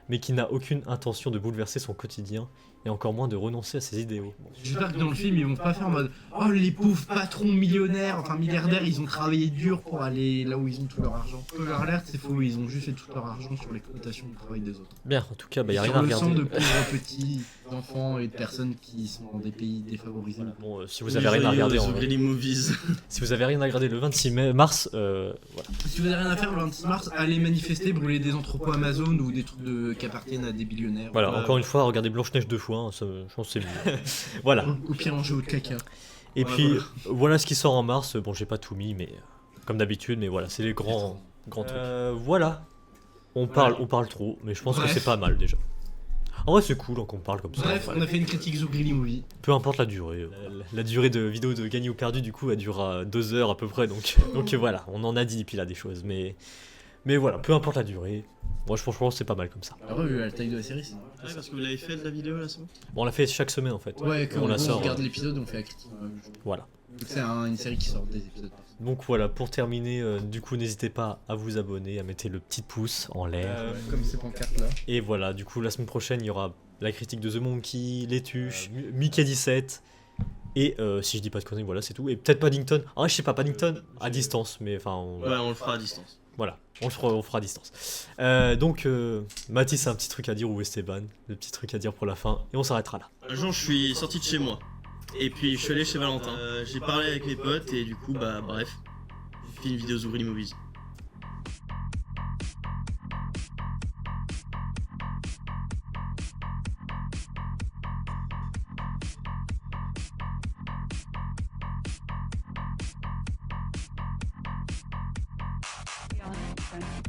Speaker 1: mais qui n'a aucune intention de bouleverser son quotidien et encore moins de renoncer à ses idéaux.
Speaker 3: J'espère que dans le film, ils vont pas faire en mode oh, les pauvres patrons millionnaires, enfin milliardaires, ils ont travaillé dur pour aller là où ils ont tout leur argent. Leur alerte, c'est faux, ils ont juste fait tout leur argent sur l'exploitation du travail des autres.
Speaker 1: Bien, en tout cas, bah, y a
Speaker 3: Sur
Speaker 1: rien à
Speaker 3: le sang
Speaker 1: regarder.
Speaker 3: de pauvres petits enfants et de personnes qui sont dans des pays défavorisés.
Speaker 1: Bon, si vous avez rien à regarder,
Speaker 2: The Greedy Movies.
Speaker 1: si vous avez rien à regarder le 26 mars, voilà.
Speaker 3: Si vous avez rien à faire le 26 mars, allez manifester, brûler des entrepôts Amazon ou des trucs qui appartiennent à des billionnaires.
Speaker 1: Voilà,
Speaker 2: Ouais,
Speaker 1: encore une fois, regardez Blanche-Neige 2 fois, hein, je pense que c'est mieux. Voilà.
Speaker 3: Au pire, en jeu de caca.
Speaker 1: Et
Speaker 2: Ouais,
Speaker 1: puis, voilà ce qui sort en mars. Bon, j'ai pas tout mis, mais comme d'habitude, mais voilà, c'est les grands trucs. Voilà. On parle trop, mais je pense que
Speaker 3: Bref.
Speaker 1: c'est pas mal déjà. En vrai, c'est cool hein, qu'on parle comme ça.
Speaker 3: Bref, on a fait une critique The Greedy Movie.
Speaker 1: Peu importe la durée. La durée de vidéo de gagné ou perdu, du coup, elle durera 2 heures à peu près. Donc voilà, on en a dit puis là des choses. Mais voilà, peu importe la durée. Moi, franchement, c'est pas mal comme ça.
Speaker 3: Après, vu la taille de la série, c'est.
Speaker 2: Ouais, parce que vous l'avez fait de la vidéo là, c'est bon.
Speaker 1: Bon, on l'a fait chaque semaine en fait.
Speaker 3: Ouais, quand
Speaker 1: on la sort.
Speaker 3: regarde l'épisode, on fait la critique.
Speaker 1: Voilà.
Speaker 3: Donc c'est une série qui sort des épisodes par semaine.
Speaker 1: Donc voilà, pour terminer, du coup, n'hésitez pas à vous abonner, à mettre le petit pouce en l'air.
Speaker 3: Comme ces pancartes là.
Speaker 1: Et voilà, du coup, la semaine prochaine, il y aura la critique de The Monkey, Les Tuches, Mickey 17. Et si je dis pas de conneries, voilà, c'est tout. Et peut-être Paddington. Ah, je sais pas, Paddington à distance, mais enfin.
Speaker 2: Ouais, on le fera à distance.
Speaker 1: Voilà, on fera à distance. Donc, Mathis a un petit truc à dire, ou Esteban, le petit truc à dire pour la fin, et on s'arrêtera là.
Speaker 2: Un jour, je suis sorti de chez moi. Et puis, je suis allé chez Valentin. J'ai parlé avec mes potes, et du coup, bah, bref. J'ai fait une vidéo The Greedy Movies.
Speaker 4: Yeah.